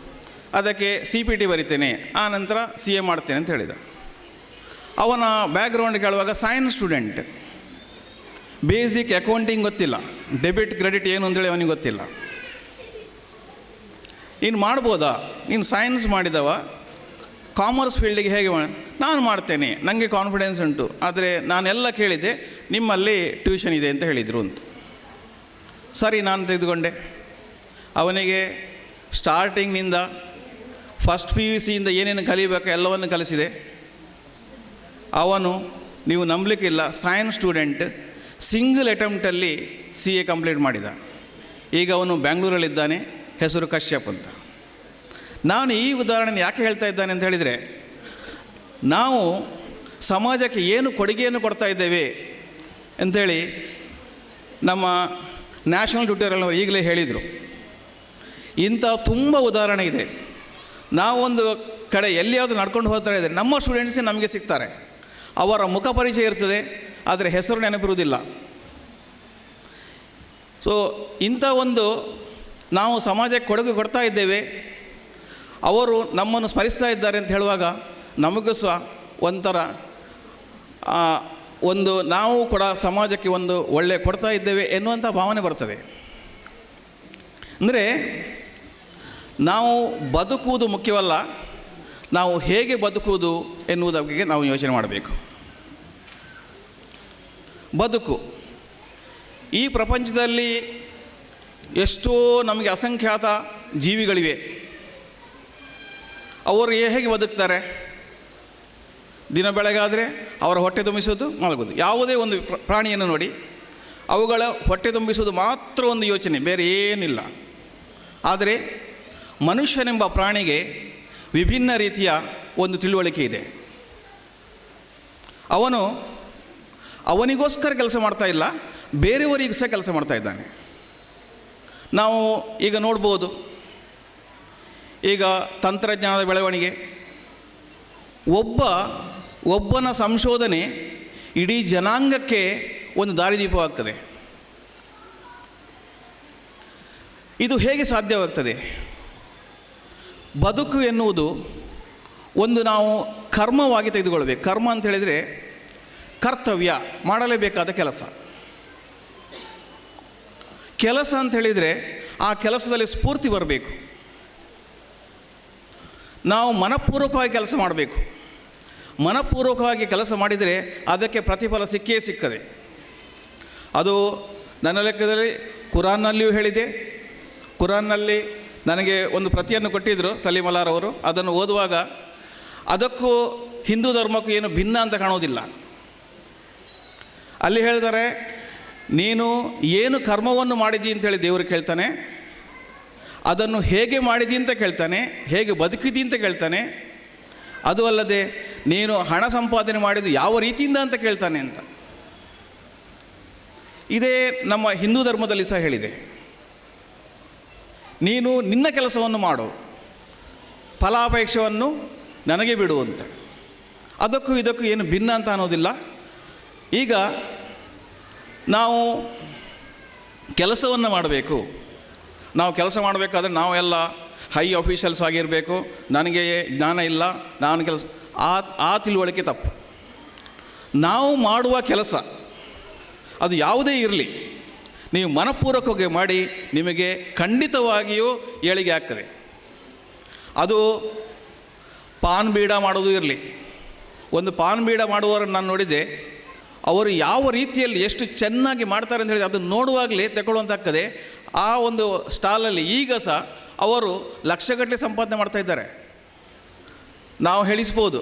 ಅದಕ್ಕೆ CPT ಬರಿತೇನೆ, ಆ ನಂತರ CA ಮಾಡ್ತೇನೆ ಅಂತ ಹೇಳಿದ. ಅವನ ಬ್ಯಾಕ್ಗ್ರೌಂಡ್ ಕೇಳುವಾಗ ಸೈನ್ಸ್ ಸ್ಟೂಡೆಂಟ್, ಬೇಸಿಕ್ ಅಕೌಂಟಿಂಗ್ ಗೊತ್ತಿಲ್ಲ, ಡೆಬಿಟ್ ಕ್ರೆಡಿಟ್ ಏನು ಅಂತೇಳಿ ಅವನಿಗೆ ಗೊತ್ತಿಲ್ಲ. ನೀನು ಮಾಡ್ಬೋದಾ, ನೀನು ಸೈನ್ಸ್ ಮಾಡಿದವ, ಕಾಮರ್ಸ್ ಫೀಲ್ಡಿಗೆ ಹೇಗೆ ನಾನು ಮಾಡ್ತೇನೆ, ನನಗೆ ಕಾನ್ಫಿಡೆನ್ಸ್ ಉಂಟು, ಆದರೆ ನಾನೆಲ್ಲ ಕೇಳಿದೆ, ನಿಮ್ಮಲ್ಲಿ ಟ್ಯೂಷನ್ ಇದೆ ಅಂತ ಹೇಳಿದರು ಅಂತ. ಸರಿ, ನಾನು ತೆಗೆದುಕೊಂಡೆ. ಅವನಿಗೆ ಸ್ಟಾರ್ಟಿಂಗ್ನಿಂದ ಫಸ್ಟ್ PUCಯಿಂದ ಏನೇನು ಕಲಿಬೇಕು ಎಲ್ಲವನ್ನು ಕಲಿಸಿದೆ. ಅವನು, ನೀವು ನಂಬಲಿಕ್ಕಿಲ್ಲ, ಸೈನ್ಸ್ ಸ್ಟೂಡೆಂಟ್ ಸಿಂಗಲ್ ಅಟೆಂಪ್ಟಲ್ಲಿ CA ಕಂಪ್ಲೀಟ್ ಮಾಡಿದ. ಈಗ ಅವನು ಬೆಂಗಳೂರಲ್ಲಿದ್ದಾನೆ, ಹೆಸರು ಕಶ್ಯಪ್ ಅಂತ. ನಾನು ಈ ಉದಾಹರಣೆ ಯಾಕೆ ಹೇಳ್ತಾ ಇದ್ದಾನೆ ಅಂತ ಹೇಳಿದರೆ, ನಾವು ಸಮಾಜಕ್ಕೆ ಏನು ಕೊಡುಗೆಯನ್ನು ಕೊಡ್ತಾ ಇದ್ದೇವೆ ಅಂಥೇಳಿ ನಮ್ಮ ನ್ಯಾಷನಲ್ ಟ್ಯೂಟೋರಿಯಲ್ನವರು ಈಗಲೇ ಹೇಳಿದರು. ಇಂಥ ತುಂಬ ಉದಾಹರಣೆ ಇದೆ. ನಾವೊಂದು ಕಡೆ ಎಲ್ಲಿಯಾದರೂ ನಡ್ಕೊಂಡು ಹೋಗ್ತಾ ಇದ್ದರೆ ನಮ್ಮ ಸ್ಟೂಡೆಂಟ್ಸೇ ನಮಗೆ ಸಿಗ್ತಾರೆ. ಅವರ ಮುಖ ಪರಿಚಯ ಇರ್ತದೆ, ಆದರೆ ಹೆಸರು ನೆನಪಿರುವುದಿಲ್ಲ. ಸೊ ಇಂಥ ಒಂದು ನಾವು ಸಮಾಜಕ್ಕೆ ಕೊಡುಗೆ ಕೊಡ್ತಾ ಇದ್ದೇವೆ, ಅವರು ನಮ್ಮನ್ನು ಸ್ಮರಿಸ್ತಾ ಇದ್ದಾರೆ ಅಂತ ಹೇಳುವಾಗ ನಮಗೂ ಸಹ ಒಂಥರ ಒಂದು ನಾವು ಕೂಡ ಸಮಾಜಕ್ಕೆ ಒಂದು ಒಳ್ಳೆ ಕೊಡ್ತಾ ಇದ್ದೇವೆ ಎನ್ನುವಂಥ ಭಾವನೆ ಬರ್ತದೆ. ಅಂದರೆ ನಾವು ಬದುಕುವುದು ಮುಖ್ಯವಲ್ಲ, ನಾವು ಹೇಗೆ ಬದುಕುವುದು ಎನ್ನುವುದರ ಬಗ್ಗೆ ನಾವು ಯೋಚನೆ ಮಾಡಬೇಕು. ಬದುಕು, ಈ ಪ್ರಪಂಚದಲ್ಲಿ ಎಷ್ಟೋ ನಮಗೆ ಅಸಂಖ್ಯಾತ ಜೀವಿಗಳಿವೆ. ಅವರು ಹೇಗೆ ಬದುಕ್ತಾರೆ? ದಿನ ಬೆಳಗಾದರೆ ಅವರ ಹೊಟ್ಟೆ ತುಂಬಿಸೋದು, ಮಲಗೋದು. ಯಾವುದೇ ಒಂದು ಪ್ರಾಣಿಯನ್ನು ನೋಡಿ, ಅವುಗಳ ಹೊಟ್ಟೆ ತುಂಬಿಸೋದು ಮಾತ್ರ ಒಂದು ಯೋಚನೆ, ಬೇರೆ ಏನಿಲ್ಲ. ಆದರೆ ಮನುಷ್ಯನೆಂಬ ಪ್ರಾಣಿಗೆ ವಿಭಿನ್ನ ರೀತಿಯ ಒಂದು ತಿಳುವಳಿಕೆ ಇದೆ. ಅವನಿಗೋಸ್ಕರ ಕೆಲಸ ಮಾಡ್ತಾ ಇಲ್ಲ, ಬೇರೆಯವರಿಗೂ ಸಹ ಕೆಲಸ ಮಾಡ್ತಾ ಇದ್ದಾನೆ. ನಾವು ಈಗ ನೋಡ್ಬೋದು, ಈಗ ತಂತ್ರಜ್ಞಾನದ ಬೆಳವಣಿಗೆ, ಒಬ್ಬನ ಸಂಶೋಧನೆ ಇಡೀ ಜನಾಂಗಕ್ಕೆ ಒಂದು ದಾರಿದೀಪವಾಗ್ತದೆ. ಇದು ಹೇಗೆ ಸಾಧ್ಯವಾಗ್ತದೆ? ಬದುಕು ಎನ್ನುವುದು ಒಂದು ನಾವು ಕರ್ಮವಾಗಿ ತೆಗೆದುಕೊಳ್ಬೇಕು. ಕರ್ಮ ಅಂತ ಹೇಳಿದರೆ ಕರ್ತವ್ಯ, ಮಾಡಲೇಬೇಕಾದ ಕೆಲಸ. ಕೆಲಸ ಅಂತ ಹೇಳಿದರೆ ಆ ಕೆಲಸದಲ್ಲಿ ಸ್ಫೂರ್ತಿ ಬರಬೇಕು. ನಾವು ಮನಪೂರ್ವಕವಾಗಿ ಕೆಲಸ ಮಾಡಬೇಕು. ಮನಪೂರ್ವಕವಾಗಿ ಕೆಲಸ ಮಾಡಿದರೆ ಅದಕ್ಕೆ ಪ್ರತಿಫಲ ಸಿಕ್ಕೇ ಸಿಕ್ಕದೆ. ಅದು ನನ್ನ ಲೆಕ್ಕದಲ್ಲಿ ಕುರಾನ್ನಲ್ಲಿಯೂ ಹೇಳಿದೆ. ಕುರಾನ್ನಲ್ಲಿ ನನಗೆ ಒಂದು ಪ್ರತಿಯನ್ನು ಕೊಟ್ಟಿದ್ದರು ಸಲೀಮ್ ಅಲಾರ್ ಅವರು. ಅದನ್ನು ಓದುವಾಗ ಅದಕ್ಕೂ ಹಿಂದೂ ಧರ್ಮಕ್ಕೂ ಏನು ಭಿನ್ನ ಅಂತ ಕಾಣೋದಿಲ್ಲ. ಅಲ್ಲಿ ಹೇಳ್ತಾರೆ, ನೀನು ಏನು ಕರ್ಮವನ್ನು ಮಾಡಿದಿ ಅಂತೇಳಿ ದೇವರು ಕೇಳ್ತಾನೆ, ಅದನ್ನು ಹೇಗೆ ಮಾಡಿದಿ ಅಂತ ಕೇಳ್ತಾನೆ, ಹೇಗೆ ಬದುಕಿದಿ ಅಂತ ಕೇಳ್ತಾನೆ, ಅದು ಅಲ್ಲದೆ ನೀನು ಹಣ ಸಂಪಾದನೆ ಮಾಡಿದ್ದು ಯಾವ ರೀತಿಯಿಂದ ಅಂತ ಕೇಳ್ತಾನೆ ಅಂತ. ಇದೇ ನಮ್ಮ ಹಿಂದೂ ಧರ್ಮದಲ್ಲಿ ಸಹ ಹೇಳಿದೆ. ನೀನು ನಿನ್ನ ಕೆಲಸವನ್ನು ಮಾಡು, ಫಲಾಪೇಕ್ಷವನ್ನು ನನಗೆ ಬಿಡು ಅಂತ. ಅದಕ್ಕೂ ಇದಕ್ಕೂ ಏನು ಭಿನ್ನ ಅಂತ ಅನ್ನೋದಿಲ್ಲ. ಈಗ ನಾವು ಕೆಲಸವನ್ನು ಮಾಡಬೇಕು. ನಾವು ಕೆಲಸ ಮಾಡಬೇಕಾದ್ರೆ ನಾವೆಲ್ಲ ಹೈ ಆಫೀಷಿಯಲ್ಸ್ ಆಗಿರಬೇಕು, ನನಗೆ ಜ್ಞಾನ ಇಲ್ಲ, ನಾನು ಕೆಲಸ ಆ ತಿಳುವಳಿಕೆ ತಪ್ಪು. ನಾವು ಮಾಡುವ ಕೆಲಸ ಅದು ಯಾವುದೇ ಇರಲಿ, ನೀವು ಮನಪೂರ್ವಕವಾಗಿ ಮಾಡಿ, ನಿಮಗೆ ಖಂಡಿತವಾಗಿಯೂ ಏಳಿಗೆ ಆಗ್ತದೆ. ಅದು ಪಾನ್ ಬೀಡ ಮಾಡೋದು ಇರಲಿ. ಒಂದು ಪಾನ್ ಬೀಡ ಮಾಡುವವರನ್ನು ನಾನು ನೋಡಿದ್ದೆ, ಅವರು ಯಾವ ರೀತಿಯಲ್ಲಿ ಎಷ್ಟು ಚೆನ್ನಾಗಿ ಮಾಡ್ತಾರೆ ಅಂತ ಹೇಳಿದರೆ ಅದನ್ನು ನೋಡುವಾಗಲೇ ತಗೊಳ್ಳುವಂತಾಗ್ತದೆ. ಆ ಒಂದು ಸ್ಟಾಲಲ್ಲಿ ಈಗ ಸಹ ಅವರು ಲಕ್ಷಗಟ್ಟಲೆ ಸಂಪಾದನೆ ಮಾಡ್ತಾ ಇದ್ದಾರೆ, ನಾವು ಹೇಳಿಸ್ಬೋದು.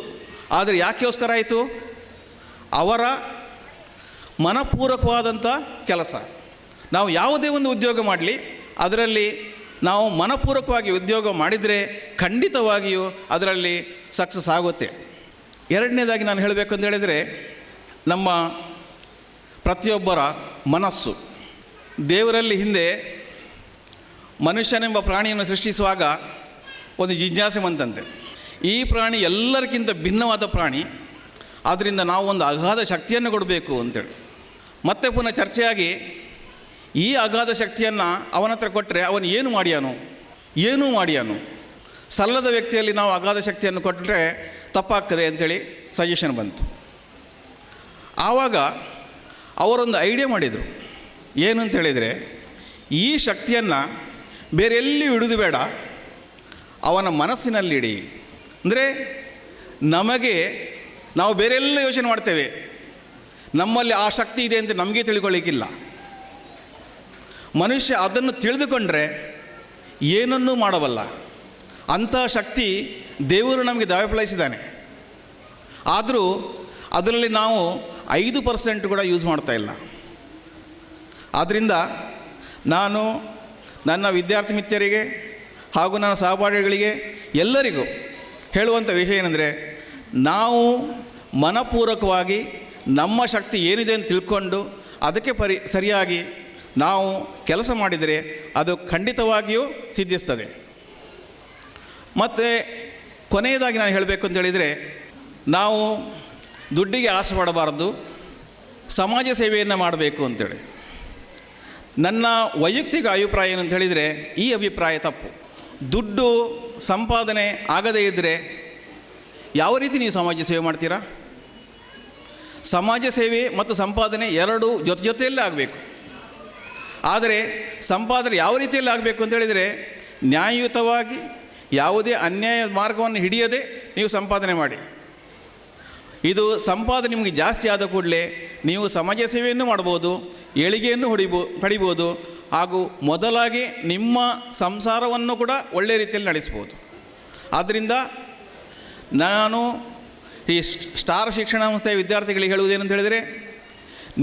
ಆದರೆ ಯಾಕೆಗೋಸ್ಕರ ಆಯಿತು? ಅವರ ಮನಪೂರ್ವಕವಾದಂಥ ಕೆಲಸ. ನಾವು ಯಾವುದೇ ಒಂದು ಉದ್ಯೋಗ ಮಾಡಲಿ, ಅದರಲ್ಲಿ ನಾವು ಮನಪೂರ್ವಕವಾಗಿ ಉದ್ಯೋಗ ಮಾಡಿದರೆ ಖಂಡಿತವಾಗಿಯೂ ಅದರಲ್ಲಿ ಸಕ್ಸಸ್ ಆಗುತ್ತೆ. ಎರಡನೇದಾಗಿ ನಾನು ಹೇಳಬೇಕು ಅಂತ ಹೇಳಿದರೆ, ನಮ್ಮ ಪ್ರತಿಯೊಬ್ಬರ ಮನಸ್ಸು. ದೇವರಲ್ಲಿ ಹಿಂದೆ ಮನುಷ್ಯನೆಂಬ ಪ್ರಾಣಿಯನ್ನು ಸೃಷ್ಟಿಸುವಾಗ ಒಂದು ಜಿಜ್ಞಾಸೆ ಬಂತಂತೆ. ಈ ಪ್ರಾಣಿ ಎಲ್ಲರಿಗಿಂತ ಭಿನ್ನವಾದ ಪ್ರಾಣಿ, ಆದ್ದರಿಂದ ನಾವು ಒಂದು ಅಗಾಧ ಶಕ್ತಿಯನ್ನು ಕೊಡಬೇಕು ಅಂತೇಳಿ. ಮತ್ತೆ ಪುನಃ ಚರ್ಚೆಯಾಗಿ ಈ ಅಗಾಧ ಶಕ್ತಿಯನ್ನು ಅವನ ಹತ್ರ ಕೊಟ್ಟರೆ ಅವನು ಏನೂ ಮಾಡ್ಯಾನು. ಸಲ್ಲದ ವ್ಯಕ್ತಿಯಲ್ಲಿ ನಾವು ಅಗಾಧ ಶಕ್ತಿಯನ್ನು ಕೊಟ್ಟರೆ ತಪ್ಪಾಗ್ತದೆ ಅಂಥೇಳಿ ಸಜೆಷನ್ ಬಂತು. ಆವಾಗ ಅವರೊಂದು ಐಡಿಯಾ ಮಾಡಿದರು. ಏನು ಅಂತ ಹೇಳಿದರೆ, ಈ ಶಕ್ತಿಯನ್ನು ಬೇರೆ ಎಲ್ಲಿಯೂ ಇಡುವುದು ಬೇಡ, ಅವನ ಮನಸ್ಸಿನಲ್ಲಿಡಿ. ಅಂದರೆ ನಾವು ಬೇರೆಲ್ಲ ಯೋಚನೆ ಮಾಡ್ತೇವೆ, ನಮ್ಮಲ್ಲಿ ಆ ಶಕ್ತಿ ಇದೆ ಅಂತ ನಮಗೆ ತಿಳ್ಕೊಳ್ಳಿಕ್ಕಿಲ್ಲ. ಮನುಷ್ಯ ಅದನ್ನು ತಿಳಿದುಕೊಂಡ್ರೆ ಏನನ್ನೂ ಮಾಡಬಲ್ಲ. ಅಂಥ ಶಕ್ತಿ ದೇವರು ನಮಗೆ ದಯಪಾಲಿಸಿದ್ದಾನೆ. ಆದರೂ ಅದರಲ್ಲಿ ನಾವು 5% ಕೂಡ ಯೂಸ್ ಮಾಡ್ತಾ ಇಲ್ಲ. ಆದ್ದರಿಂದ ನಾನು ನನ್ನ ವಿದ್ಯಾರ್ಥಿ ಮಿತ್ರರಿಗೆ ಹಾಗೂ ನನ್ನ ಸಹಪಾಠಿಗಳಿಗೆ ಎಲ್ಲರಿಗೂ ಹೇಳುವಂಥ ವಿಷಯ ಏನೆಂದರೆ, ನಾವು ಮನಪೂರ್ವಕವಾಗಿ ನಮ್ಮ ಶಕ್ತಿ ಏನಿದೆ ಅಂತ ತಿಳ್ಕೊಂಡು ಅದಕ್ಕೆ ಸರಿಯಾಗಿ ನಾವು ಕೆಲಸ ಮಾಡಿದರೆ ಅದು ಖಂಡಿತವಾಗಿಯೂ ಸಿದ್ಧಿಸ್ತದೆ. ಮತ್ತು ಕೊನೆಯದಾಗಿ ನಾನು ಹೇಳಬೇಕು ಅಂತ ಹೇಳಿದರೆ, ನಾವು ದುಡ್ಡಿಗೆ ಆಸೆ ಪಡಬಾರ್ದು, ಸಮಾಜ ಸೇವೆಯನ್ನು ಮಾಡಬೇಕು ಅಂತೇಳಿ. ನನ್ನ ವೈಯಕ್ತಿಕ ಅಭಿಪ್ರಾಯ ಏನಂತ ಹೇಳಿದರೆ, ಈ ಅಭಿಪ್ರಾಯ ತಪ್ಪು. ದುಡ್ಡು ಸಂಪಾದನೆ ಆಗದೇ ಇದ್ದರೆ ಯಾವ ರೀತಿ ನೀವು ಸಮಾಜ ಸೇವೆ ಮಾಡ್ತೀರಾ? ಸಮಾಜ ಸೇವೆ ಮತ್ತು ಸಂಪಾದನೆ ಎರಡೂ ಜೊತೆಯಲ್ಲೇ ಆಗಬೇಕು. ಆದರೆ ಸಂಪಾದನೆ ಯಾವ ರೀತಿಯಲ್ಲಿ ಆಗಬೇಕು ಅಂತ ಹೇಳಿದರೆ, ನ್ಯಾಯಯುತವಾಗಿ ಯಾವುದೇ ಅನ್ಯಾಯ ಮಾರ್ಗವನ್ನು ಹಿಡಿಯದೆ ನೀವು ಸಂಪಾದನೆ ಮಾಡಿ. ಇದು ಸಂಪಾದನೆ ನಿಮಗೆ ಜಾಸ್ತಿ ಆದ ಕೂಡಲೇ ನೀವು ಸಮಾಜ ಸೇವೆಯನ್ನು ಮಾಡ್ಬೋದು, ಏಳಿಗೆಯನ್ನು ಪಡಿಬೋದು, ಹಾಗೂ ಮೊದಲಾಗಿ ನಿಮ್ಮ ಸಂಸಾರವನ್ನು ಕೂಡ ಒಳ್ಳೆಯ ರೀತಿಯಲ್ಲಿ ನಡೆಸ್ಬೋದು. ಆದ್ದರಿಂದ ನಾನು ಈ ಸ್ಟಾರ್ ಶಿಕ್ಷಣ ಸಂಸ್ಥೆಯ ವಿದ್ಯಾರ್ಥಿಗಳಿಗೆ ಹೇಳುವುದೇನಂತ ಹೇಳಿದರೆ,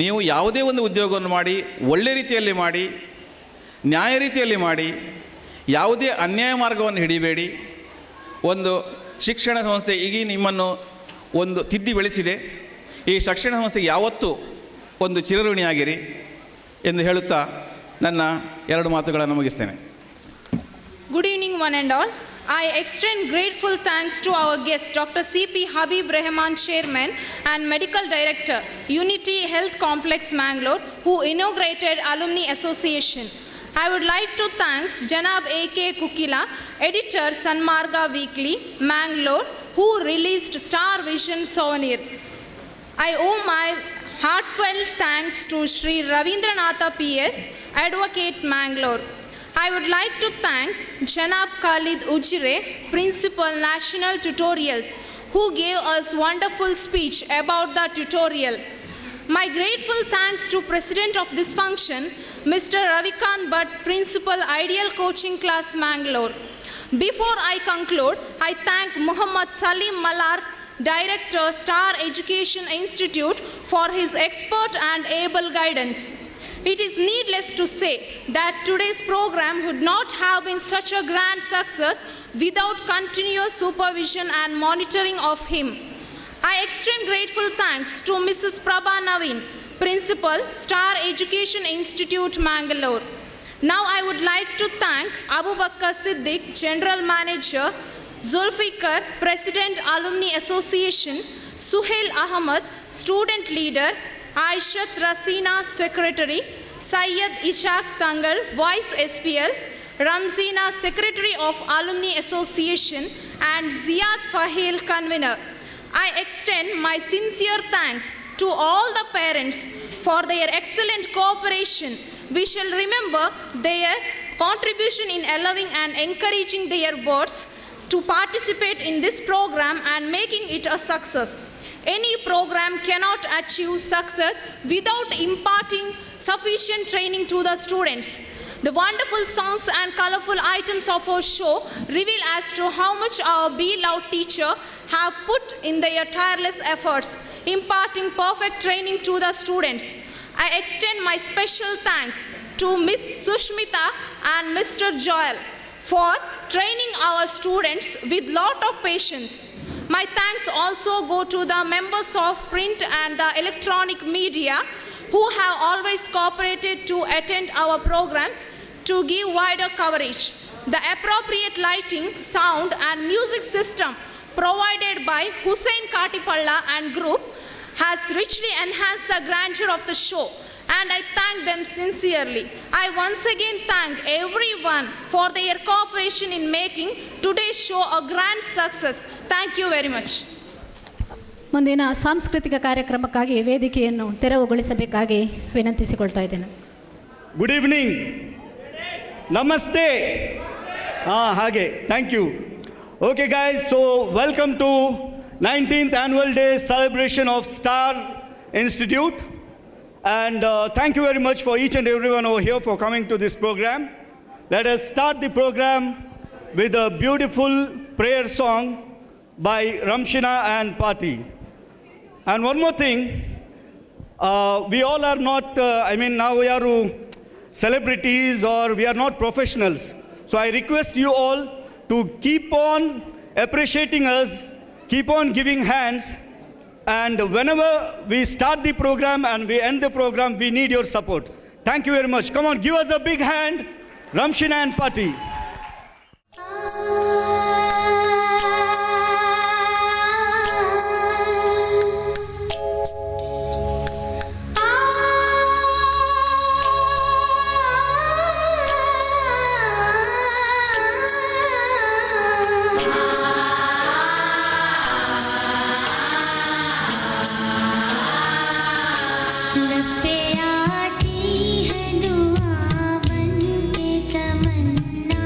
ನೀವು ಯಾವುದೇ ಒಂದು ಉದ್ಯೋಗವನ್ನು ಮಾಡಿ, ಒಳ್ಳೆಯ ರೀತಿಯಲ್ಲಿ ಮಾಡಿ, ನ್ಯಾಯ ರೀತಿಯಲ್ಲಿ ಮಾಡಿ, ಯಾವುದೇ ಅನ್ಯಾಯ ಮಾರ್ಗವನ್ನು ಹಿಡಿಬೇಡಿ. ಒಂದು ಶಿಕ್ಷಣ ಸಂಸ್ಥೆ ಈಗ ನಿಮ್ಮನ್ನು ಒಂದು ತಿದ್ದಿ ಬೆಳೆಸಿದೆ. ಈ ಶಿಕ್ಷಣ ಸಂಸ್ಥೆಗೆ ಯಾವತ್ತೂ ಒಂದು ಚಿರಋಣಿಯಾಗಿರಿ ಎಂದು ಹೇಳುತ್ತಾ ನನ್ನ 2 ಮಾತುಗಳನ್ನು ಮುಗಿಸ್ತೇನೆ. Good evening, one and all. I extend grateful thanks to our guest, Dr. C.P. Habib Rahman, Chairman and Medical Director, Unity Health Complex, Mangalore, who inaugurated Alumni Association. I would like to thank Janab A.K. Kukila, Editor, Sanmarga Weekly, Mangalore, who released Star Vision Souvenir. I owe my heartfelt thanks to Sri Ravindranatha P.S., Advocate, Mangalore. I would like to thank Janab Khalid Ujire, Principal, National Tutorials, who gave us wonderful speech about the tutorial. My grateful thanks to President of this function, Mr. Ravikant Bhatt, Principal, Ideal Coaching Class, Mangalore. Before I conclude, I thank Muhammad Salim Malar, Director, Star Education Institute, for his expert and able guidance. It is needless to say that today's program would not have been such a grand success without continuous supervision and monitoring of him. I extend grateful thanks to Mrs. Prabha Naveen, Principal, Star Education Institute, Mangalore. Now I would like to thank Abu Bakr Siddiq, General Manager, Zulfikar, President, Alumni Association, Suhail Ahmad, Student Leader, Aishat Rasina, Secretary, Syed Ishaq Tangal, Vice SPL, Ramzina, Secretary of Alumni Association, and Ziad Fahil, Convener. I extend my sincere thanks to all the parents for their excellent cooperation. We shall remember their contribution in allowing and encouraging their wards to participate in this program and making it a success. Any program cannot achieve success without imparting sufficient training to the students. The wonderful songs and colorful items of our show reveal as to how much our beloved teacher have put in their tireless efforts, imparting perfect training to the students. I extend my special thanks to Miss Sushmita and Mr. Joel for training our students with lot of patience. My thanks also go to the members of print and the electronic media who have always cooperated to attend our programs to give wider coverage. The appropriate lighting, sound and music system provided by Hussein Katipalla and group has richly enhanced the grandeur of the show, and I thank them sincerely. I once again thank everyone for their cooperation in making today's show a grand success. Thank you very much. ಮುಂದಿನ ಸಾಂಸ್ಕೃತಿಕ ಕಾರ್ಯಕ್ರಮಕ್ಕಾಗಿ ವೇದಿಕೆಯನ್ನು ತೆರವುಗೊಳಿಸಬೇಕಾಗಿ ವಿನಂತಿಸಿಕೊಳ್ತಾ ಇದ್ದೇನೆ. Good evening, ನಮಸ್ತೆ. ಹಾಗೆ thank you. Okay guys, so welcome to 19th Annual Day celebration of Star Institute, and thank you very much for each and everyone over here for coming to this program. Let us start the program with a beautiful prayer song by Ramshina and Pati. And one more thing, we all are not, now we are celebrities or we are not professionals. So I request you all to keep on appreciating us, keep on giving hands, and whenever we start the program and we end the program, we need your support. Thank you very much. Come on, give us a big hand, Ramshina and Pati. आती है दुआ बनके तमन्ना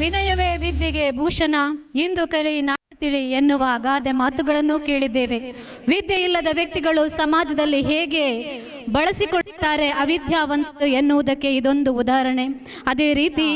ವಿನಯವೇ ವಿದ್ಯೆಗೆ ಭೂಷಣ, ಇಂದು ಕಲಿ ನಾಳೆ ತಿಳಿ ಎನ್ನುವ ಗಾದೆ ಮಾತುಗಳನ್ನು ಕೇಳಿದ್ದೇವೆ. ವಿದ್ಯೆ ಇಲ್ಲದ ವ್ಯಕ್ತಿಗಳು ಸಮಾಜದಲ್ಲಿ ಹೇಗೆ ಬಳಸಿಕೊಳ್ಳುತ್ತಾರೆ ಅವಿದ್ಯಾವಂತರು ಎನ್ನುವುದಕ್ಕೆ ಇದೊಂದು ಉದಾಹರಣೆ. ಅದೇ ರೀತಿ